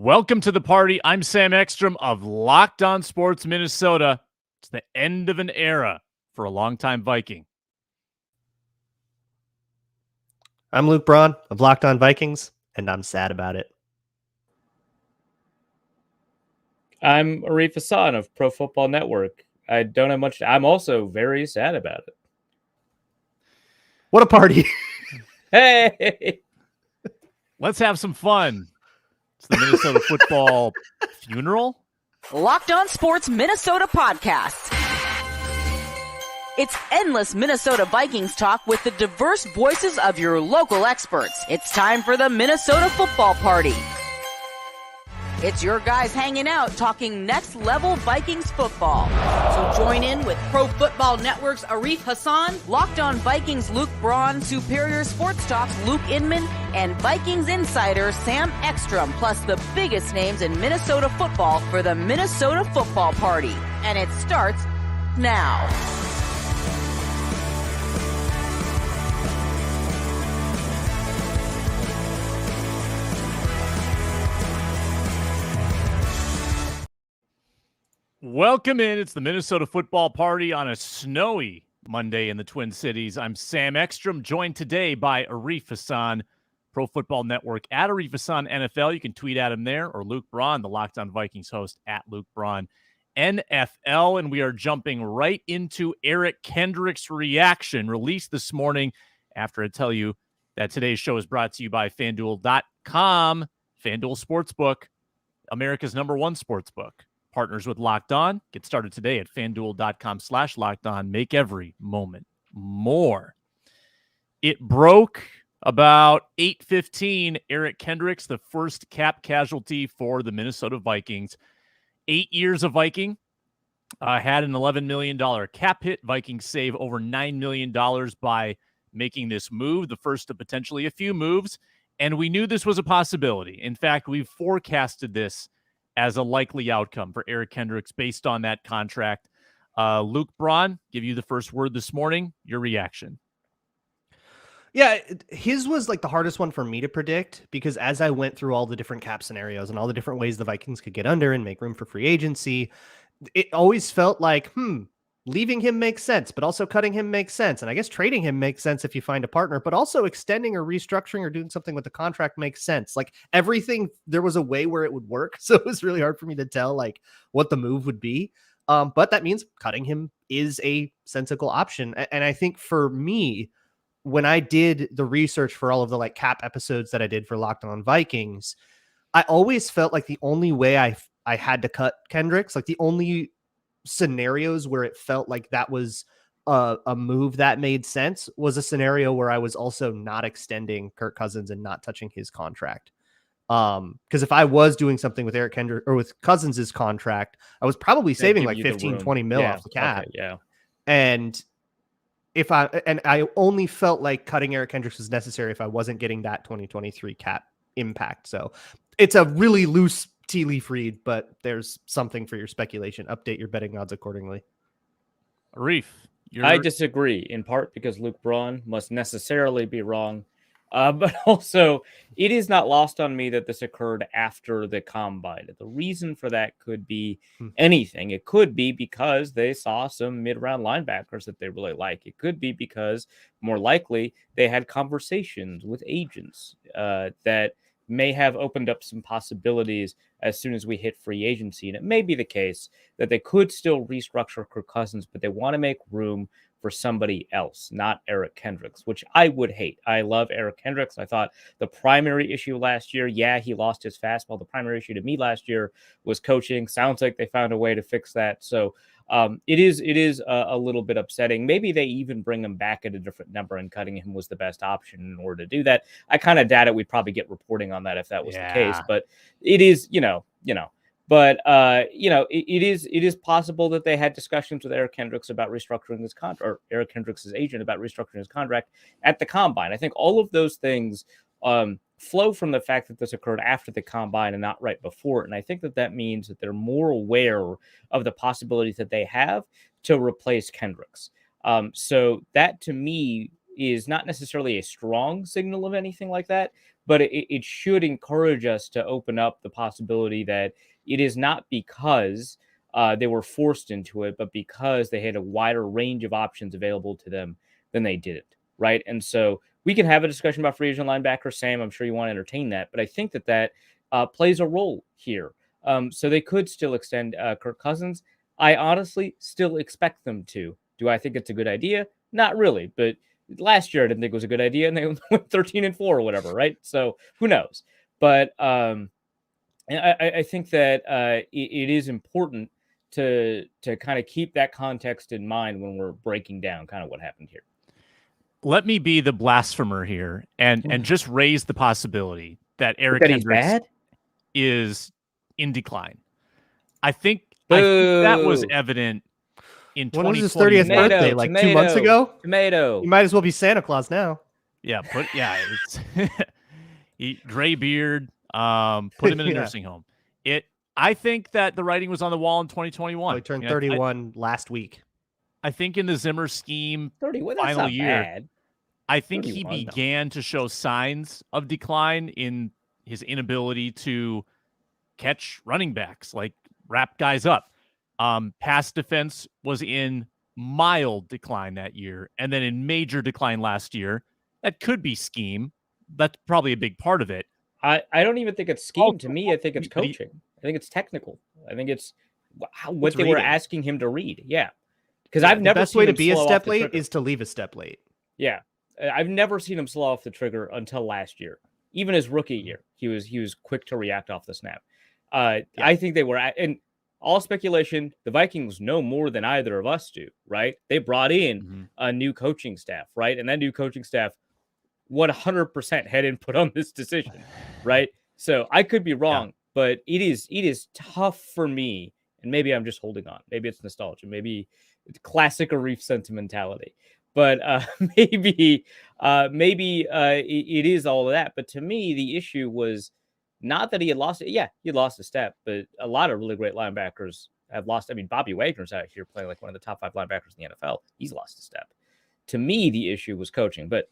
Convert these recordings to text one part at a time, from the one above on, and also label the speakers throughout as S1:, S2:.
S1: Welcome to the party. I'm Sam Ekstrom of Locked On Sports Minnesota. It's the end of an era for a longtime Viking.
S2: I'm Luke Braun of Locked On Vikings, and I'm sad about it.
S3: I'm Arif Hasan of Pro Football Network. I don't have much. I'm also very sad about it.
S2: What a party.
S3: Hey!
S1: Let's have some fun. It's the Minnesota football funeral.
S4: Locked On Sports Minnesota podcast. It's endless Minnesota Vikings talk with the diverse voices of your local experts. It's time for the Minnesota football party. It's your guys hanging out talking next level Vikings football. So join in with Pro Football Network's Arif Hasan, Locked On Vikings Luke Braun, Superior Sports Talk's Luke Inman, and Vikings insider Sam Ekstrom, plus the biggest names in Minnesota football for the Minnesota football party. And it starts now.
S1: Welcome in. It's the Minnesota football party on a snowy Monday in the Twin Cities. I'm Sam Ekstrom, joined today by Arif Hasan, Pro Football Network at Arif Hasan NFL. You can tweet at him there, or Luke Braun, the Locked On Vikings host at Luke Braun NFL. And we are jumping right into Eric Kendricks' reaction released this morning after I tell you that today's show is brought to you by FanDuel.com. FanDuel Sportsbook, America's #1 sportsbook. Partners with Locked On. Get started today at FanDuel.com/LockedOn. Make every moment more. It broke about 8:15. Eric Kendricks, the first cap casualty for the Minnesota Vikings. 8 years of Viking. Had an $11 million cap hit. Vikings save over $9 million by making this move, the first of potentially a few moves. And we knew this was a possibility. In fact, we've forecasted this as a likely outcome for Eric Kendricks based on that contract. Luke Braun, give you the first word this morning. Your reaction.
S2: Yeah, his was like the hardest one for me to predict because as I went through all the different cap scenarios and all the different ways the Vikings could get under and make room for free agency, it always felt like, leaving him makes sense, but also cutting him makes sense. And I guess trading him makes sense if you find a partner, but also extending or restructuring or doing something with the contract makes sense. Like everything, there was a way where it would work. So it was really hard for me to tell like what the move would be. But that means cutting him is a sensible option. And I think for me, when I did the research for all of the like cap episodes that I did for Locked On Vikings, I always felt like the only way I had to cut Kendricks, like the only scenarios where it felt like that was a move that made sense was a scenario where I was also not extending Kirk Cousins and not touching his contract. Because if I was doing something with Eric Kendricks or with Cousins's contract, I was probably saving like 15, 20 mil off the cap.
S3: Okay, yeah.
S2: And I only felt like cutting Eric Kendricks was necessary if I wasn't getting that 2023 cap impact. So it's a really loose tea leaf read, but there's something for your speculation. Update your betting odds accordingly.
S1: Arif,
S3: I disagree, in part because Luke Braun must necessarily be wrong. But also, it is not lost on me that this occurred after the combine. The reason for that could be anything. It could be because they saw some mid-round linebackers that they really like. It could be because, more likely, they had conversations with agents that may have opened up some possibilities as soon as we hit free agency. And it may be the case that they could still restructure Kirk Cousins, but they want to make room for somebody else, not Eric Kendricks, which I would hate. I love Eric Kendricks. I thought the primary issue last year, he lost his fastball. The primary issue to me last year was coaching. Sounds like they found a way to fix that. So it is a little bit upsetting. Maybe they even bring him back at a different number and cutting him was the best option in order to do that. I kind of doubt it. We'd probably get reporting on that if that was the case, but it is, But it is possible that they had discussions with Eric Kendricks about restructuring this contract, or Eric Kendricks' agent about restructuring his contract at the combine. I think all of those things flow from the fact that this occurred after the combine and not right before it. And I think that means that they're more aware of the possibilities that they have to replace Kendricks. So that to me is not necessarily a strong signal of anything like that, but it should encourage us to open up the possibility that it is not because they were forced into it, but because they had a wider range of options available to them than they didn't, right? And so we can have a discussion about free agent linebacker, Sam. I'm sure you want to entertain that, but I think that plays a role here. So they could still extend Kirk Cousins. I honestly still expect them to. Do I think it's a good idea? Not really, but last year I didn't think it was a good idea, and they went 13-4 or whatever, right? So who knows? But I think that it is important to kind of keep that context in mind when we're breaking down kind of what happened here.
S1: Let me be the blasphemer here and just raise the possibility that Eric
S3: That
S1: Kendricks is in decline. I think that was evident in 2020.
S2: When was his 30th birthday? Like 2 months ago?
S3: Tomato.
S2: You might as well be Santa Claus now.
S1: Yeah, it's gray beard, put him in a nursing home. I think that the writing was on the wall in 2021.
S2: Oh, he turned 31 last week.
S1: I think in the Zimmer scheme
S3: 31, that's
S1: final
S3: not
S1: year,
S3: bad.
S1: I think he began to show signs of decline in his inability to catch running backs, like wrap guys up. Pass defense was in mild decline that year, and then in major decline last year. That could be scheme. That's probably a big part of it.
S3: I don't even think it's scheme. To me, I think it's coaching. I think it's technical. I think it's what they were asking him to read. Yeah. Because I've never
S2: seen the best way to be a step late is to leave a step late.
S3: Yeah. I've never seen him slow off the trigger until last year. Even his rookie year, he was quick to react off the snap. I think they were and all speculation, the Vikings know more than either of us do, right? They brought in a new coaching staff, right? And that new coaching staff 100% had input on this decision, right? So I could be wrong, but it is tough for me, and maybe I'm just holding on. Maybe it's nostalgia. Maybe it's classic Arif sentimentality. But maybe it is all of that. But to me, the issue was not that he had lost it. Yeah, he lost a step, but a lot of really great linebackers have lost. I mean, Bobby Wagner's out here playing like one of the top 5 linebackers in the NFL. He's lost a step. To me, the issue was coaching. But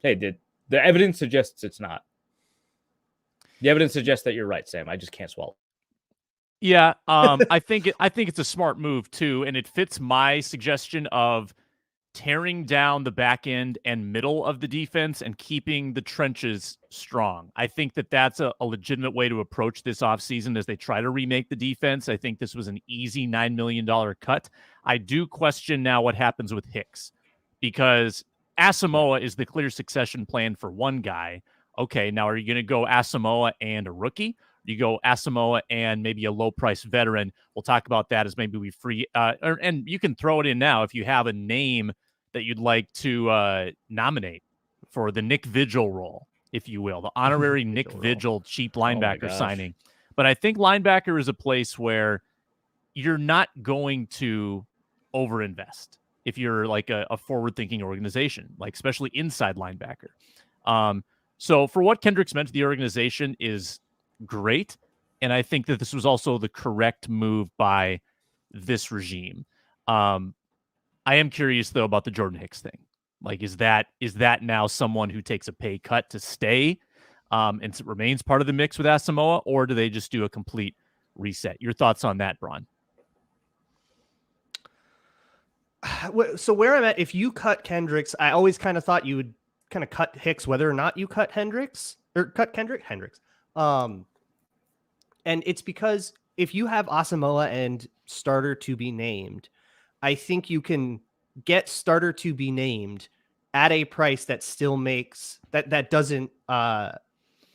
S3: hey, the evidence suggests it's not. The evidence suggests that you're right, Sam. I just can't swallow.
S1: Yeah, I think it's a smart move too, and it fits my suggestion of tearing down the back end and middle of the defense and keeping the trenches strong. I think that's a legitimate way to approach this offseason as they try to remake the defense. I think this was an easy $9 million cut. I do question now what happens with Hicks, because Asamoah is the clear succession plan for one guy. Okay, now are you going to go Asamoah and a rookie? You go Asamoah and maybe a low-price veteran. We'll talk about that as maybe we free. And you can throw it in now if you have a name that you'd like to nominate for the Nick Vigil role, if you will, the honorary Nick Vigil cheap linebacker signing. But I think linebacker is a place where you're not going to overinvest if you're like a forward-thinking organization, like especially inside linebacker. So for what Kendricks meant to the organization is great, and I think that this was also the correct move by this regime. I am curious though about the Jordan Hicks thing. Like, is that now someone who takes a pay cut to stay and remains part of the mix with Asamoah, or do they just do a complete reset? Your thoughts on that, Braun?
S2: So where I'm at, if you cut Kendricks, I always kind of thought you would kind of cut Hicks, whether or not you cut Hendricks. And it's because if you have Asamoah and starter to be named, I think you can get starter to be named at a price that still makes that doesn't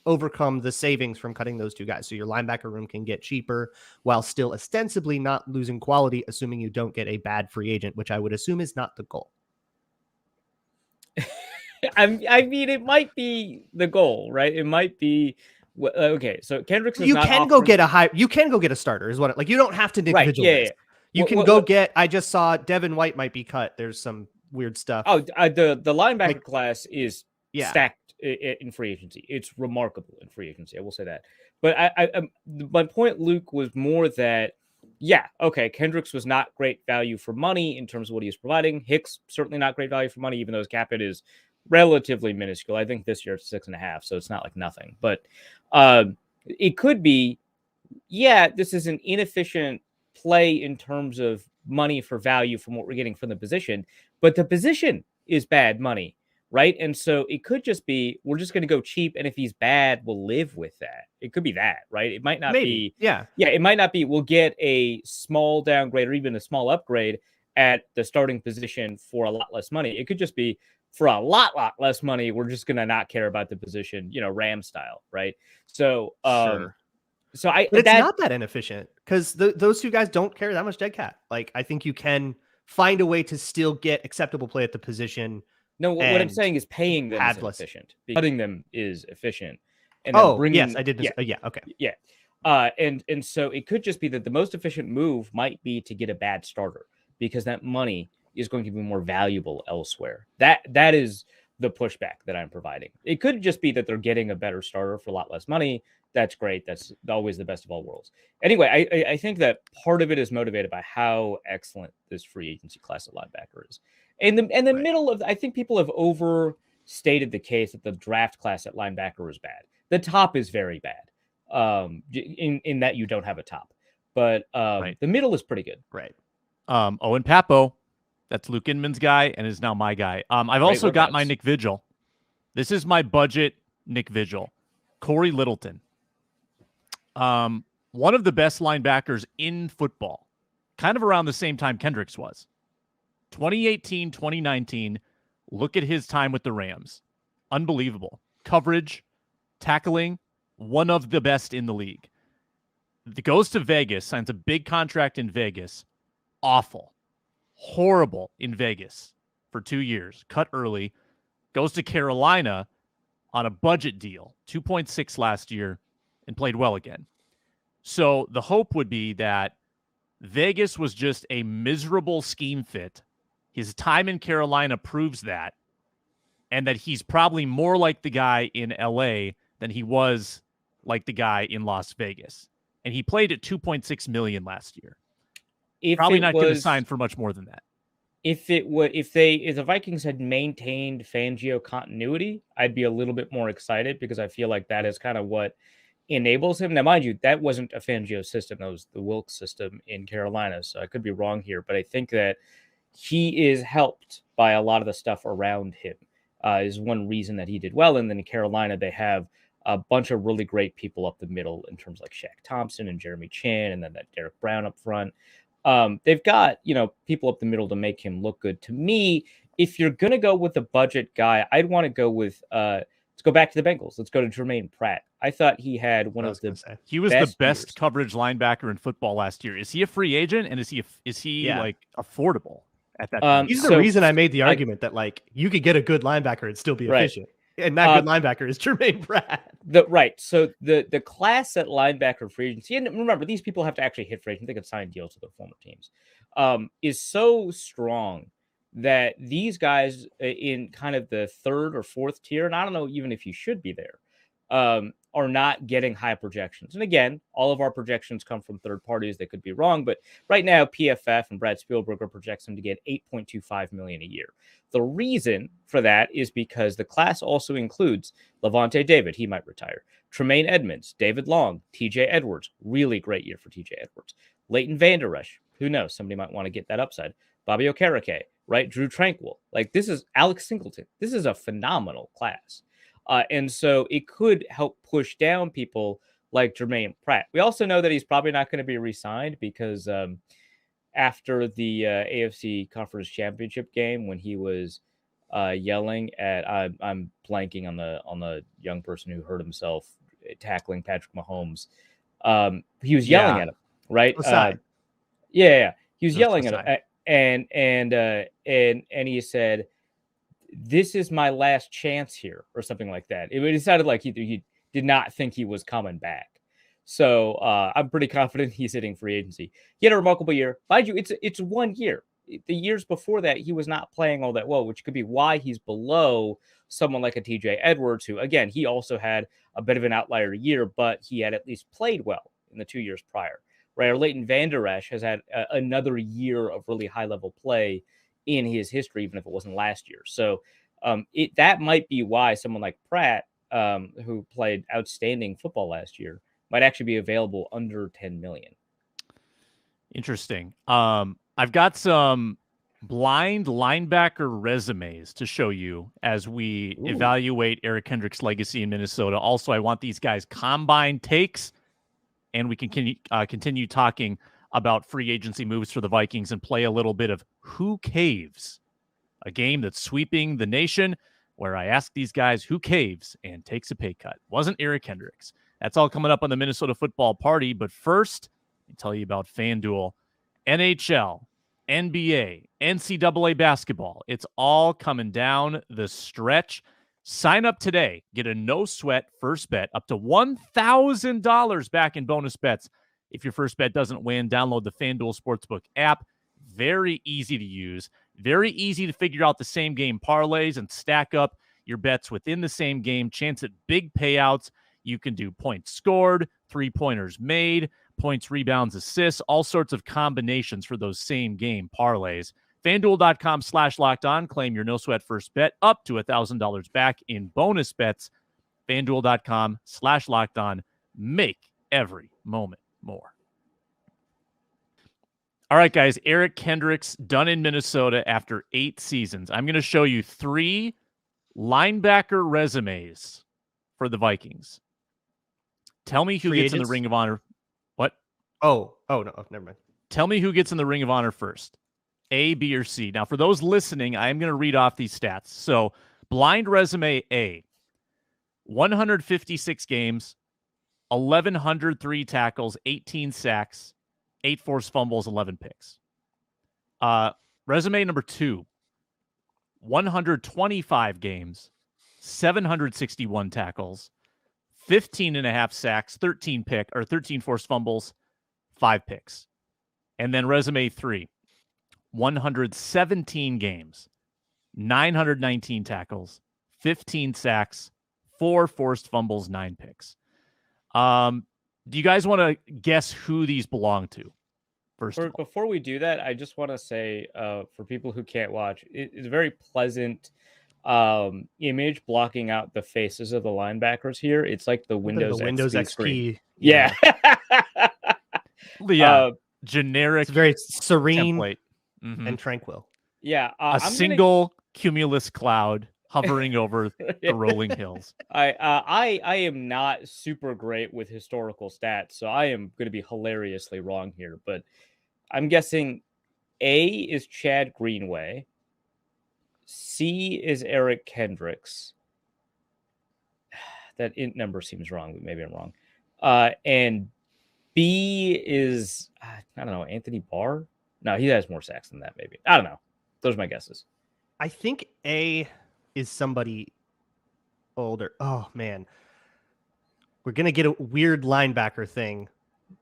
S2: overcome the savings from cutting those two guys. So your linebacker room can get cheaper while still ostensibly not losing quality, assuming you don't get a bad free agent, which I would assume is not the goal.
S3: I mean, it might be the goal, right? It might be okay. So Kendricks is not
S2: can go get a starter, is what you don't have to Nick Vigil.
S3: Yeah.
S2: You can go get. I just saw Devin White might be cut. There's some weird stuff.
S3: Oh, the linebacker class is stacked in free agency. It's remarkable in free agency. I will say that. But my point, Luke, was more that Kendricks was not great value for money in terms of what he was providing. Hicks certainly not great value for money, even though his cap hit is relatively minuscule. I think this year it's 6.5, so it's not like nothing. But it could be, yeah, this is an inefficient play in terms of money for value from what we're getting from the position, but the position is bad money, right? And so it could just be, we're just going to go cheap, and if he's bad, we'll live with that. It could be that, right? It might not be.
S2: Yeah,
S3: it might not be, we'll get a small downgrade or even a small upgrade at the starting position for a lot less money. It could just be, for a lot less money, we're just going to not care about the position, Ram style, right? So,
S2: sure.
S3: But
S2: it's not that inefficient, because those two guys don't carry that much dead cap. Like, I think you can find a way to still get acceptable play at the position.
S3: No, what I'm saying is paying them is efficient. Cutting them is efficient. And then
S2: yes, I did. Yeah, okay.
S3: Yeah. And so it could just be that the most efficient move might be to get a bad starter, because that money is going to be more valuable elsewhere. That is the pushback that I'm providing. It could just be that they're getting a better starter for a lot less money. That's great. That's always the best of all worlds. Anyway, I think that part of it is motivated by how excellent this free agency class at linebacker is. And the middle of, I think people have overstated the case that the draft class at linebacker is bad. The top is very bad, in that you don't have a top. But the middle is pretty good.
S2: Right.
S1: Owen Papo, that's Luke Inman's guy and is now my guy. I've also got my Nick Vigil. This is my budget Nick Vigil. Corey Littleton. One of the best linebackers in football, kind of around the same time Kendricks was. 2018, 2019, look at his time with the Rams. Unbelievable. Coverage, tackling, one of the best in the league. He goes to Vegas, signs a big contract in Vegas. Awful. Horrible in Vegas for 2 years. Cut early. Goes to Carolina on a budget deal. 2.6 last year and played well again. So the hope would be that Vegas was just a miserable scheme fit. His time in Carolina proves that, and that he's probably more like the guy in LA than he was like the guy in Las Vegas. And he played at $2.6 million last year. Probably not going to sign for much more than that.
S3: If the Vikings had maintained Fangio continuity, I'd be a little bit more excited, because I feel like that is kind of what enables him. Now, mind you, that wasn't a Fangio system. That was the Wilkes system in Carolina. So I could be wrong here, but I think that he is helped by a lot of the stuff around him, is one reason that he did well. And then in Carolina, they have a bunch of really great people up the middle in terms of like Shaq Thompson and Jeremy Chin, and then that Derek Brown up front. They've got, people up the middle to make him look good. To me, if you're going to go with a budget guy, I'd want to go with, let's go back to the Bengals. Let's go to Jermaine Pratt. I thought he had one of the
S1: He was the best coverage linebacker in football last year. Is he a free agent? And is he like affordable at that time?
S2: He's the reason I made the argument that like you could get a good linebacker and still be efficient. And that good linebacker is Jermaine Pratt.
S3: So the class at linebacker free agency, and remember, these people have to actually hit free agency. They could sign deals with their former teams, is so strong that these guys in kind of the third or fourth tier, and I don't know even if you should be there, are not getting high projections. And again, all of our projections come from third parties. They could be wrong, but right now PFF and Brad Spielberger projects them to get $8.25 million a year. The reason for that is because the class also includes Levante David. He might retire. Tremaine Edmonds, David Long, TJ Edwards. Really great year for TJ Edwards. Leighton Vander Esch. Who knows? Somebody might want to get that upside. Bobby Okereke, right? Drew Tranquil. Like, this is Alex Singleton. This is a phenomenal class. And so it could help push down people like Jermaine Pratt. We also know that he's probably not going to be re-signed, because after the AFC Conference Championship game, when he was yelling at, I'm blanking on the young person who hurt himself tackling Patrick Mahomes. He was yelling at him, right? He was yelling at him, and he said, "This is my last chance here," or something like that. It sounded like he did not think he was coming back. So I'm pretty confident he's hitting free agency. He had a remarkable year. Mind you, it's 1 year. The years before that, he was not playing all that well, which could be why he's below someone like a TJ Edwards, who, again, he also had a bit of an outlier year, but he had at least played well in the 2 years prior. Right? Or Leighton Vander Esch has had another year of really high-level play in his history, even if it wasn't last year. So That might be why someone like Pratt, who played outstanding football last year, might actually be available under 10 million.
S1: Interesting. I've got some blind linebacker resumes to show you as we evaluate Eric Kendricks' legacy in Minnesota. Also, I want these guys' combine takes, and we can continue talking about free agency moves for the Vikings and play a little bit of Who Caves, a game that's sweeping the nation, where I ask these guys who caves and takes a pay cut. Wasn't Eric Kendricks. That's all coming up on the Minnesota Football Party. But first, let me tell you about FanDuel. NHL, NBA, NCAA basketball. It's all coming down the stretch. Sign up today. Get a no-sweat first bet up to $1,000 back in bonus bets. If your first bet doesn't win, download the FanDuel Sportsbook app. Very easy to use. Very easy to figure out the same game parlays and stack up your bets within the same game. Chance at big payouts. You can do points scored, three-pointers made, points, rebounds, assists, all sorts of combinations for those same game parlays. FanDuel.com/lockedon. Claim your no-sweat first bet up to $1,000 back in bonus bets. FanDuel.com/lockedon. Make every moment more. All right, guys, Eric Kendricks done in Minnesota after 8 seasons. I'm going to show you 3 linebacker resumes for the Vikings. Tell me who gets in the Ring of Honor. What?
S2: Oh, no, never mind.
S1: Tell me who gets in the Ring of Honor first. A, B, or C. Now, for those listening, I'm going to read off these stats. So, blind resume A, 156 games, 1,103 tackles, 18 sacks, 8 forced fumbles, 11 picks. Resume number 2, 125 games, 761 tackles, 15 and a half sacks, 13 forced fumbles, 5 picks. And then resume 3, 117 games, 919 tackles, 15 sacks, 4 forced fumbles, 9 picks. Do you guys want to guess who these belong to?
S3: Before we do that, I just want to say, for people who can't watch, it's a very pleasant image blocking out the faces of the linebackers here. It's like the Windows XP screen. Yeah.
S1: Generic.
S2: It's very serene
S1: template.
S2: and tranquil.
S3: Yeah.
S1: A single cumulus cloud hovering over the rolling hills.
S3: I am not super great with historical stats, so I am going to be hilariously wrong here, but I'm guessing A is Chad Greenway, C is Eric Kendricks. That int number seems wrong, but maybe I'm wrong. And B is, I don't know, Anthony Barr? No, he has more sacks than that, maybe. I don't know. Those are my guesses.
S2: I think A is somebody older. Oh, man. We're going to get a weird linebacker thing.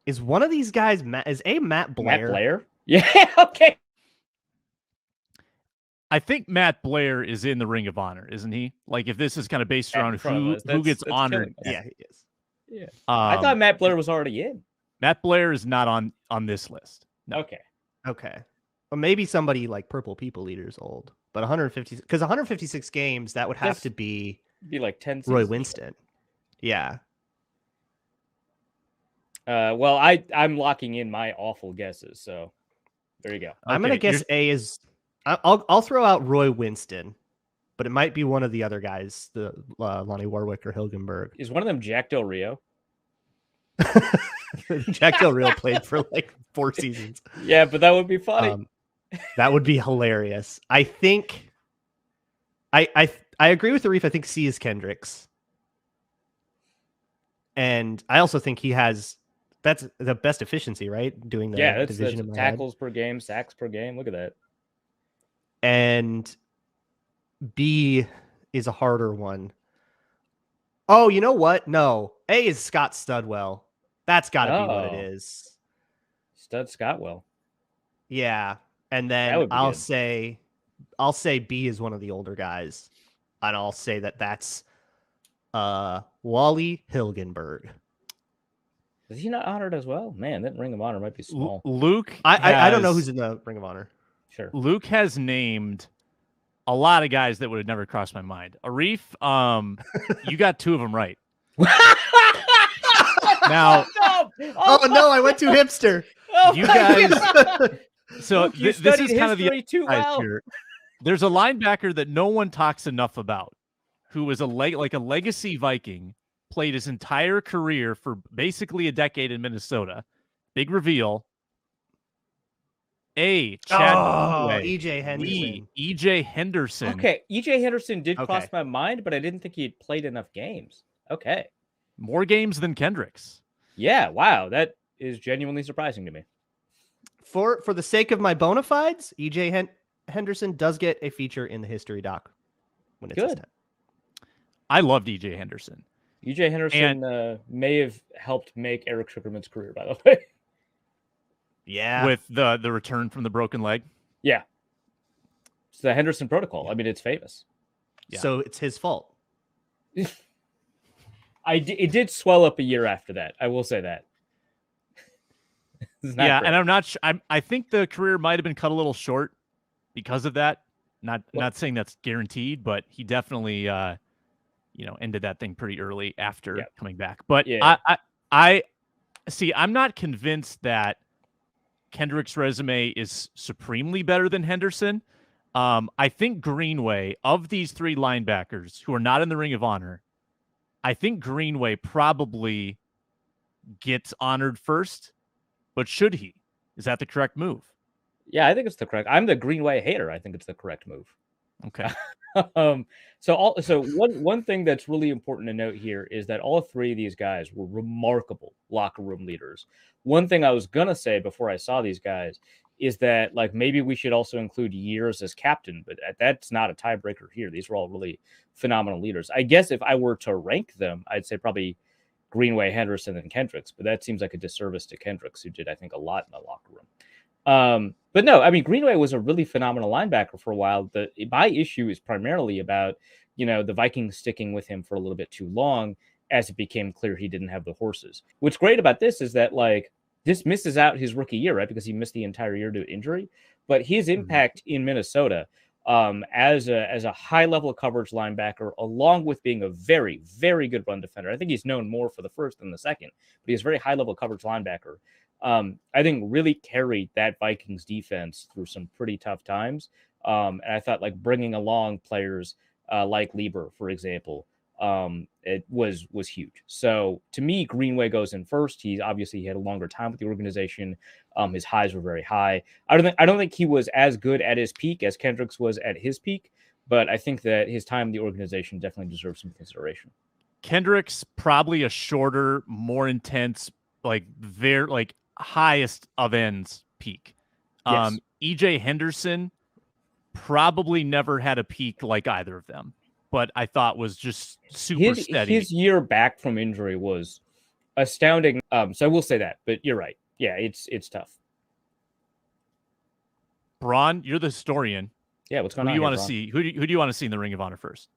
S2: Is one of these guys, is A Matt Blair?
S3: Matt Blair? Yeah, okay.
S1: I think Matt Blair is in the Ring of Honor, isn't he? Like, if this is kind of based around who gets honored.
S2: Yeah, he is.
S3: Yeah. I thought Matt Blair was already in.
S1: Matt Blair is not on this list. No.
S2: Okay. Well, maybe somebody like Purple People Eater's old, but 156 games, that would have to be
S3: like 10
S2: Roy Winston. Yeah.
S3: Well, I'm locking in my awful guesses, so there you go.
S2: I'm gonna guess A is. I'll throw out Roy Winston, but it might be one of the other guys, the Lonnie Warwick or Hilgenberg.
S3: Is one of them Jack Del Rio?
S2: Jack Del Rio played for like 4 seasons.
S3: Yeah, but that would be funny.
S2: That would be hilarious. I think I agree with Arif. I think C is Kendricks. And I also think he has that's the best efficiency, right? Doing the division
S3: that's tackles per game, sacks per game. Look at that.
S2: And B is a harder one. Oh, you know what? No. A is Scott Studwell. That's got to be what it is.
S3: Stud Scottwell.
S2: Yeah. And then I'll say B is one of the older guys. And I'll say that's Wally Hilgenberg.
S3: Is he not honored as well? Man, that Ring of Honor might be small.
S1: Luke,
S2: I don't know who's in the Ring of Honor.
S3: Sure.
S1: Luke has named a lot of guys that would have never crossed my mind. Arif, you got 2 of them right. Now,
S2: oh no, I went too hipster.
S1: You guys. So
S3: Luke, you
S1: this is kind of the
S3: history too well.
S1: here. There's a linebacker that no one talks enough about, who was like a legacy Viking, played his entire career for basically a decade in Minnesota. Big reveal. Chad
S2: E.J. Henderson.
S1: E.J. Henderson.
S3: Okay, E.J. Henderson did cross my mind, but I didn't think he had played enough games. Okay.
S1: More games than Kendricks.
S3: Yeah, wow. That is genuinely surprising to me.
S2: For the sake of my bona fides, E.J. Henderson does get a feature in the history doc when it's his time.
S1: I loved E.J. Henderson.
S3: E.J. Henderson may have helped make Eric Sugarman's career, by the way.
S2: Yeah.
S1: With the return from the broken leg.
S3: Yeah. It's the Henderson protocol. I mean, it's famous.
S2: Yeah. So it's his fault.
S3: It did swell up a year after that. I will say that.
S1: Yeah, great. And I'm not sure. I think the career might have been cut a little short because of that. Not saying that's guaranteed, but he definitely ended that thing pretty early after coming back. But I see. I'm not convinced that Kendrick's resume is supremely better than Henderson. I think Greenway, of these 3 linebackers who are not in the Ring of Honor, I think Greenway probably gets honored first. But should he? Is that the correct move?
S3: Yeah, I think it's the correct. I'm the Greenway hater. I think it's the correct move.
S1: Okay.
S3: So one thing that's really important to note here is that all 3 of these guys were remarkable locker room leaders. One thing I was gonna say before I saw these guys is that like maybe we should also include years as captain, but that's not a tiebreaker here. These were all really phenomenal leaders. I guess if I were to rank them, I'd say probably Greenway, Henderson, and Kendricks, but that seems like a disservice to Kendricks, who did, I think, a lot in the locker room. But no, I mean, Greenway was a really phenomenal linebacker for a while. My issue is primarily about, the Vikings sticking with him for a little bit too long as it became clear he didn't have the horses. What's great about this is that, like, this misses out his rookie year, right? Because he missed the entire year due to injury. But his impact in Minnesota as a high-level coverage linebacker, along with being a very, very good run defender. I think he's known more for the first than the second, but he's a very high-level coverage linebacker. I think really carried that Vikings defense through some pretty tough times. And I thought like bringing along players like Lieber, for example, it was huge. So to me, Greenway goes in first. He had a longer time with the organization. His highs were very high. I don't think he was as good at his peak as Kendricks was at his peak, but I think that his time in the organization definitely deserves some consideration.
S1: Kendricks probably a shorter, more intense, highest of ends peak.
S3: Yes.
S1: EJ Henderson probably never had a peak like either of them, but I thought was just super steady.
S3: His year back from injury was astounding. So I will say that, but you're right. Yeah, it's tough.
S1: Braun, you're the historian.
S3: Yeah, what's going on?
S1: Who do you want to see? Who do you want to see in the Ring of Honor first?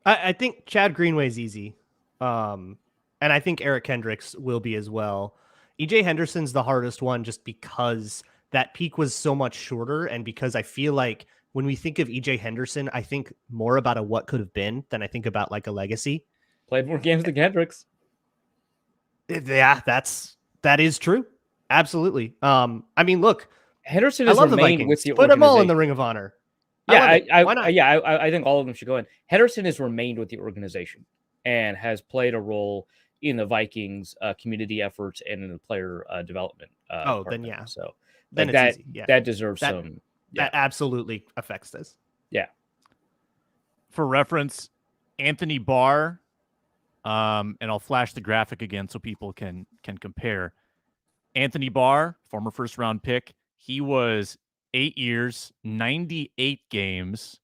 S2: I think Chad Greenway's easy. And I think Eric Kendricks will be as well. EJ Henderson's the hardest one just because that peak was so much shorter, and because I feel like when we think of EJ Henderson, I think more about a what could have been than I think about like a legacy.
S3: Played more games than Kendricks.
S2: Yeah, that is true. Absolutely. I mean, look,
S3: Henderson
S2: I
S3: has
S2: love the
S3: remained
S2: Vikings.
S3: with the
S2: Put them all in the Ring of Honor.
S3: Yeah,
S2: Why not?
S3: I think all of them should go in. Henderson has remained with the organization and has played a role in the Vikings community efforts and in the player development.
S2: Then yeah.
S3: So
S2: then
S3: that
S2: it's easy. Yeah.
S3: that deserves some. Yeah.
S2: That absolutely affects this.
S3: Yeah.
S1: For reference, Anthony Barr, and I'll flash the graphic again so people can compare. Anthony Barr, former first-round pick, he was 8 years, 98 games,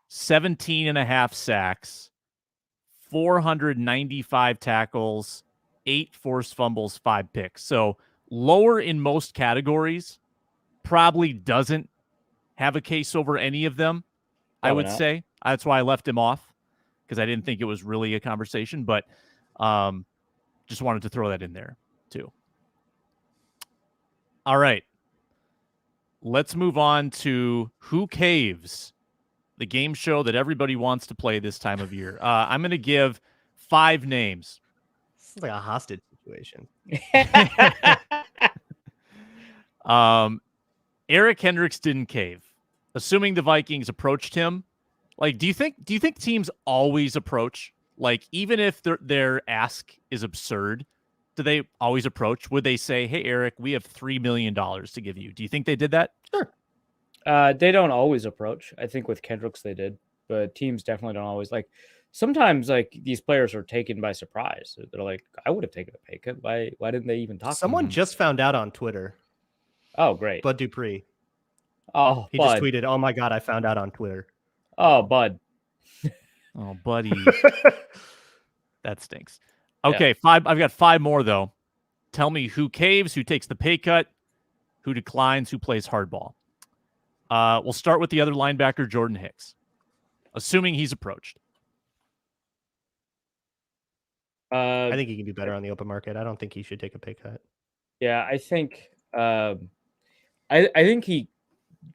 S1: 17 and a half sacks, 495 tackles, 8 forced fumbles, 5 picks. So lower in most categories, probably doesn't have a case over any of them, I would say. That's why I left him off, because I didn't think it was really a conversation, but just wanted to throw that in there too. All right. Let's move on to who caves the game show that everybody wants to play this time of year. I'm going to give 5 names.
S2: This is like a hostage situation.
S1: Eric Kendricks didn't cave. Assuming the Vikings approached him, like, do you think teams always approach? Like, even if their ask is absurd, do they always approach? Would they say, "Hey, Eric, we have $3 million to give you"? Do you think they did that?
S2: Sure.
S3: They don't always approach. I think with Kendricks they did, but teams definitely don't always. Like, sometimes like these players are taken by surprise. They're like, "I would have taken a pay cut. Why didn't they even talk?"
S2: Someone just found out on Twitter.
S3: Oh, great.
S2: Bud Dupree.
S3: Oh,
S2: He
S3: Bud.
S2: just tweeted, "Oh my God, I found out on Twitter."
S3: Oh, Bud.
S1: Oh, buddy. That stinks. Okay, 5. I've got 5 more, though. Tell me who caves, who takes the pay cut, who declines, who plays hardball. We'll start with the other linebacker, Jordan Hicks, assuming he's approached.
S2: I think he can do better on the open market. I don't think he should take a pay cut.
S3: Yeah, I think I think he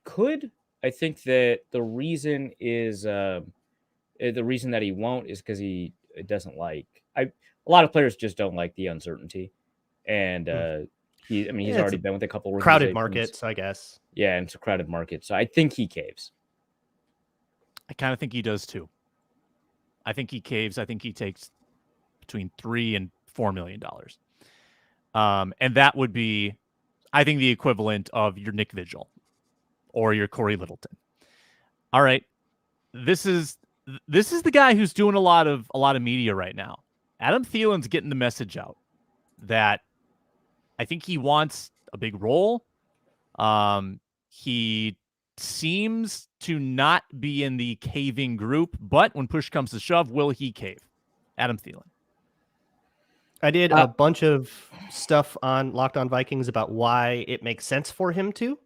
S3: could. I think that the reason that he won't is because he doesn't like. A lot of players just don't like the uncertainty, and he's already been with a couple of
S2: crowded markets, I guess.
S3: Yeah, and it's a crowded market, so I think he caves.
S1: I kind of think he does too. I think he caves. I think he takes between $3 and $4 million, and that would be, I think, the equivalent of your Nick Vigil or your Corey Littleton. All right, this is the guy who's doing a lot of media right now. Adam Thielen's getting the message out that I think he wants a big role. He seems to not be in the caving group, but when push comes to shove, will he cave? Adam Thielen.
S2: I did a bunch of stuff on Locked On Vikings about why it makes sense for him to.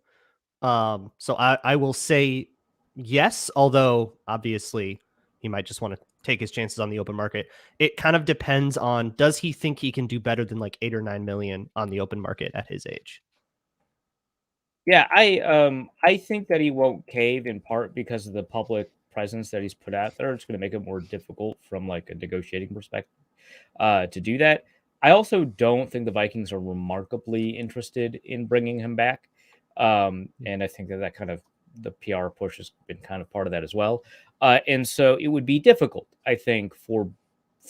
S2: So I will say yes, although obviously he might just want to take his chances on the open market. It kind of depends on, does he think he can do better than like 8 or 9 million on the open market at his age?
S3: Yeah, I think that he won't cave in part because of the public presence that he's put out there. It's going to make it more difficult from like a negotiating perspective to do that. I also don't think the Vikings are remarkably interested in bringing him back. And I think that kind of the PR push has been kind of part of that as well. And so it would be difficult, I think, for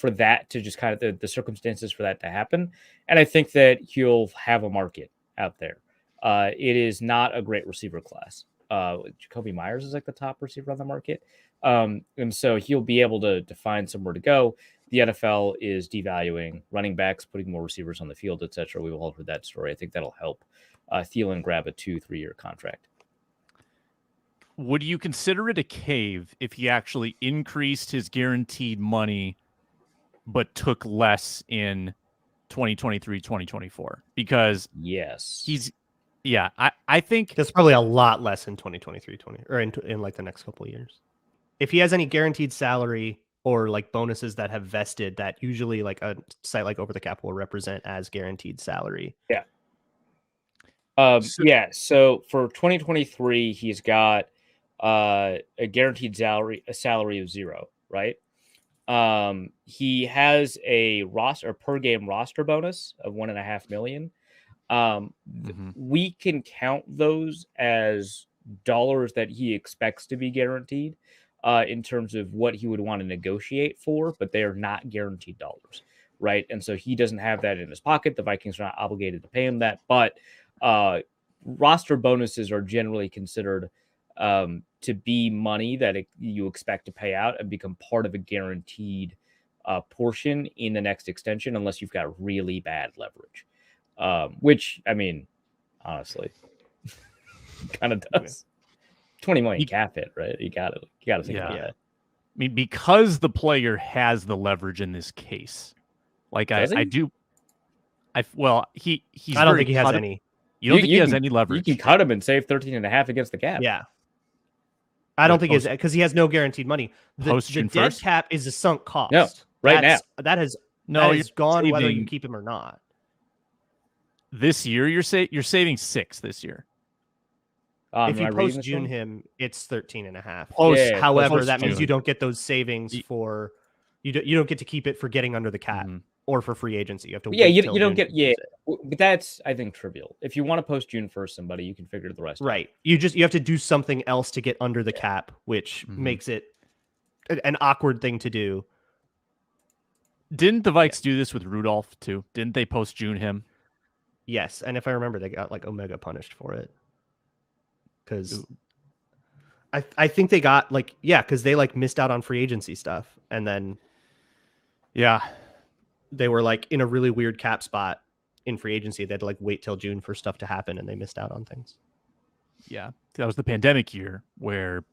S3: that to just kind of the circumstances for that to happen. And I think that he'll have a market out there. It is not a great receiver class. Jacoby Myers is like the top receiver on the market. And so he'll be able to find somewhere to go. The NFL is devaluing running backs, putting more receivers on the field, etc. We've all heard that story. I think that'll help Thielen grab a 2-3 year contract.
S1: Would you consider it a cave if he actually increased his guaranteed money but took less in 2023, 2024? Because
S3: yes,
S1: I think
S2: there's probably a lot less in 2023, or in like the next couple of years. If he has any guaranteed salary or like bonuses that have vested, that usually like a site like Over the Cap will represent as guaranteed salary.
S3: Yeah. So for 2023, he's got a guaranteed salary of 0, right? He has a per game roster bonus of $1.5 million. We can count those as dollars that he expects to be guaranteed in terms of what he would want to negotiate for, but they are not guaranteed dollars, right? And so he doesn't have that in his pocket. The Vikings are not obligated to pay him that, but roster bonuses are generally considered to be money that you expect to pay out and become part of a guaranteed portion in the next extension, unless you've got really bad leverage. Which, I mean, honestly, kind of does. 20 million cap hit, right? You got to think about that.
S1: I mean, because the player has the leverage in this case. Like he's
S2: I don't think he has any.
S1: You don't think he has any leverage?
S3: You can cut him and save 13.5 against the cap.
S2: Yeah. I don't think he has, because he has no guaranteed money. The dead
S1: first?
S2: cap is a sunk cost.
S3: No, now.
S2: That has gone whether you keep him or not.
S1: This year, you're saving 6 this year.
S2: If you
S3: Am I reading
S2: post
S3: this
S2: June
S3: wrong?
S2: him, it's 13.5.
S1: Post,
S2: However,
S1: post
S2: that means
S1: June.
S2: you don't get those savings for you don't get to keep it for getting under the cap or for free agency. You have to
S3: Yeah,
S2: wait
S3: you
S2: till
S3: don't
S2: June
S3: get
S2: to use it.
S3: but that's I think trivial. If you want to post June 1st somebody, you can figure the rest out.
S2: Right. You have to do something else to get under the cap, which makes it an awkward thing to do.
S1: Didn't the Vikes do this with Rudolph too? Didn't they post June him?
S2: Yes, and if I remember, they got like Omega punished for it because I think they got because they like missed out on free agency stuff, and then they were like in a really weird cap spot in free agency. They had to like wait till June for stuff to happen, and they missed out on things.
S1: Yeah, that was the pandemic year where,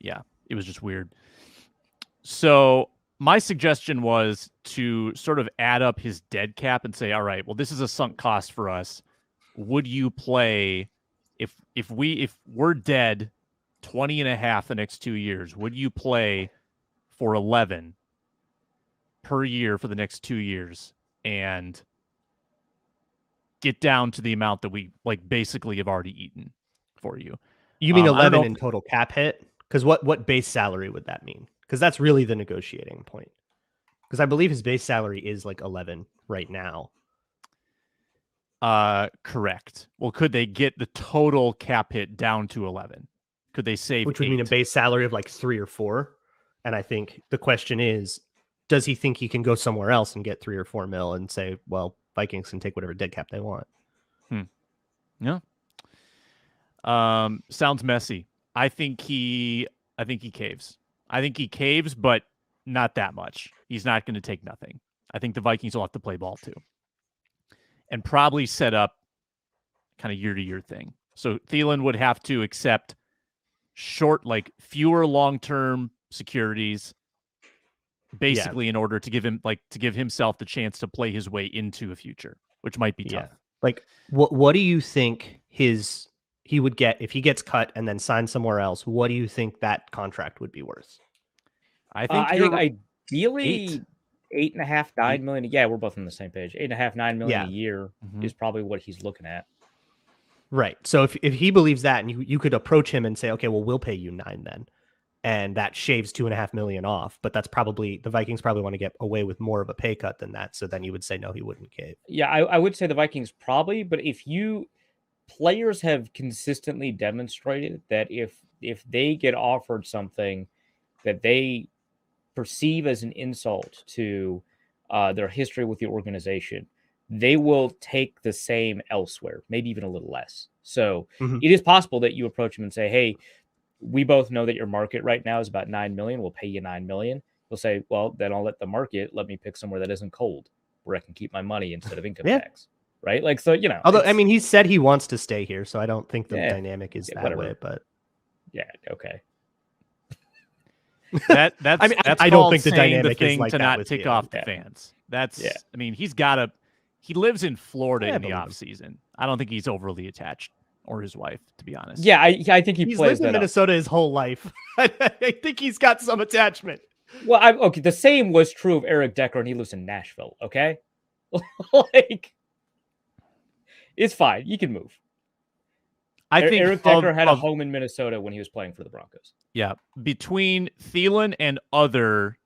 S1: it was just weird. So my suggestion was to sort of add up his dead cap and say, all right, well, this is a sunk cost for us. Would you play if we're dead 20.5 the next 2 years? Would you play for 11 per year for the next 2 years and get down to the amount that we like basically have already eaten for you?
S2: You mean 11 in total cap hit? Because what base salary would that mean? Because that's really the negotiating point. Because I believe his base salary is like 11 right now.
S1: Correct. Well, could they get the total cap hit down to 11? Could they save
S2: Which would
S1: 8?
S2: mean a base salary of like 3 or 4. And I think the question is, does he think he can go somewhere else and get 3 or 4 mil and say, well, Vikings can take whatever dead cap they want?
S1: Yeah. Sounds messy. I think he caves. I think he caves, but not that much. He's not going to take nothing. I think the Vikings will have to play ball too. And probably set up kind of year-to-year thing. So Thielen would have to accept fewer long-term securities, basically in order to give himself the chance to play his way into a future, which might be tough.
S2: Like, what do you think he would get if he gets cut and then signed somewhere else? What do you think that contract would be worth?
S3: I think ideally 8.5, 9 million. Yeah, we're both on the same page. 8.5, 9 million a year is probably what he's looking at.
S2: Right. So if he believes that, and you could approach him and say, okay, well, we'll pay you 9 then, and that shaves 2.5 million off. But that's probably the Vikings probably want to get away with more of a pay cut than that. So then you would say no, he wouldn't cave.
S3: Yeah, I would say the Vikings probably, but players have consistently demonstrated that if they get offered something that they perceive as an insult to their history with the organization, they will take the same elsewhere, maybe even a little less. So it is possible that you approach them and say, hey, we both know that your market right now is about 9 million. We'll pay you 9 million. They'll say, well, then I'll let the market let me pick somewhere that isn't cold where I can keep my money instead of income tax. Right. Like, so,
S2: although, I mean, he said he wants to stay here, so I don't think the dynamic is that way, but
S3: okay.
S1: That's
S2: I don't think the dynamic
S1: is
S2: like
S1: to
S2: that
S1: not tick off the fans. I mean, he lives in Florida in the off season. I don't think he's overly attached, or his wife, to be honest.
S3: Yeah, I think he's
S2: lived in Minnesota his whole life. I think he's got some attachment.
S3: Well, the same was true of Eric Decker, and he lives in Nashville. Okay, like it's fine. You can move.
S1: I think
S3: Eric Decker had a home in Minnesota when he was playing for the Broncos.
S1: Yeah, between Thielen and other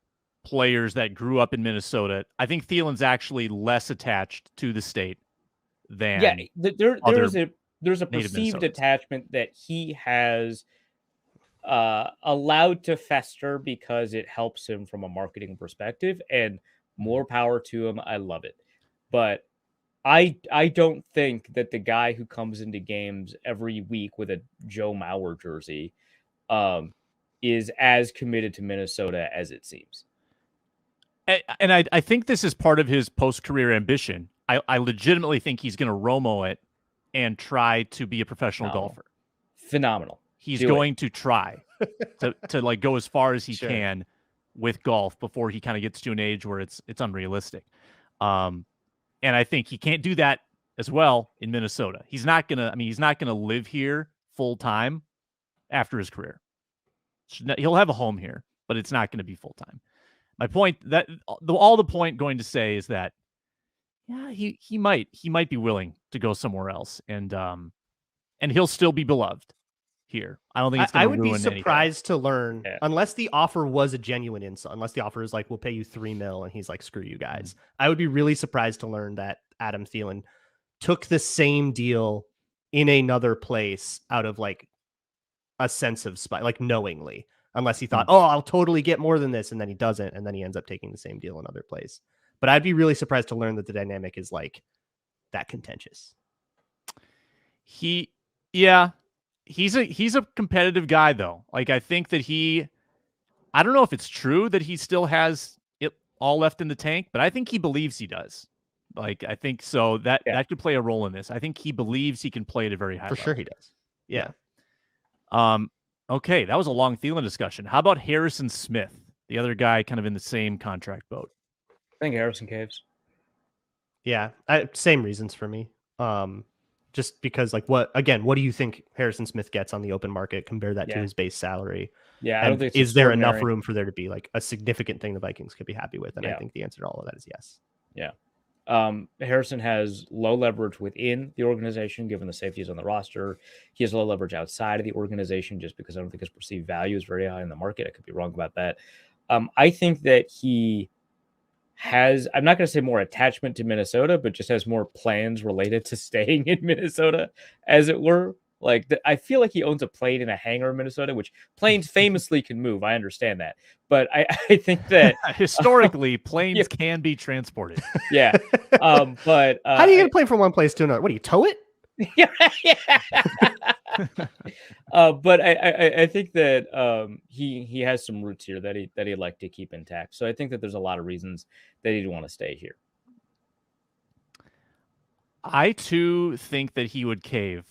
S1: players that grew up in Minnesota, I think Thielen's actually less attached to the state than
S3: there's a perceived attachment that he has allowed to fester because it helps him from a marketing perspective, and more power to him. I love it. But I don't think that the guy who comes into games every week with a Joe Mauer jersey is as committed to Minnesota as it seems.
S1: And I think this is part of his post-career ambition. I legitimately think he's going to Romo it and try to be a professional golfer.
S3: Phenomenal.
S1: He's going to try to like go as far as he can with golf before he kind of gets to an age where it's unrealistic. And I think he can't do that as well in Minnesota. He's not gonna live here full time after his career. He'll have a home here, but it's not going to be full time. My point all the point going to say is that he might be willing to go somewhere else, and he'll still be beloved. here. I don't think it's going
S2: I
S1: to
S2: would
S1: ruin
S2: be surprised to learn,
S3: Yeah.
S2: unless the offer was a genuine insult, unless the offer is like, we'll pay you $3 million, and he's like, screw you guys. I would be really surprised to learn that Adam Thielen took the same deal in another place out of like a sense of spite, like knowingly, unless he thought, oh, I'll totally get more than this. And then he doesn't. And then he ends up taking the same deal another place. But I'd be really surprised to learn that the dynamic is like that contentious.
S1: He's a competitive guy though. Like, I think that I don't know if it's true that he still has it all left in the tank, but I think he believes he does. Like, I think so that could play a role in this. I think he believes he can play at a very high level.
S2: For sure he does. Yeah.
S1: Okay, that was a long Thielen discussion. How about Harrison Smith, the other guy kind of in the same contract boat?
S3: I think Harrison caves.
S2: Yeah. Same reasons for me. Just because like what do you think Harrison Smith gets on the open market? Compare that to his base salary.
S3: Yeah. I don't think
S2: is there enough room for there to be like a significant thing the Vikings could be happy with? And
S3: Yeah.
S2: I think the answer to all of that is yes.
S3: Yeah. Harrison has low leverage within the organization, given the safeties on the roster. He has low leverage outside of the organization just because I don't think his perceived value is very high in the market. I could be wrong about that. I think that he has, I'm not going to say more attachment to Minnesota, but just has more plans related to staying in Minnesota, as it were. Like, I feel like he owns a plane in a hangar in Minnesota, which planes famously can move. I understand that. But I think that
S1: historically, planes can be transported.
S3: Yeah. But
S2: how do you get a plane from one place to another? What do you tow it?
S3: Yeah. But I think that he has some roots here that he'd like to keep intact. So I think that there's a lot of reasons that he'd want to stay here.
S1: I too think that he would cave.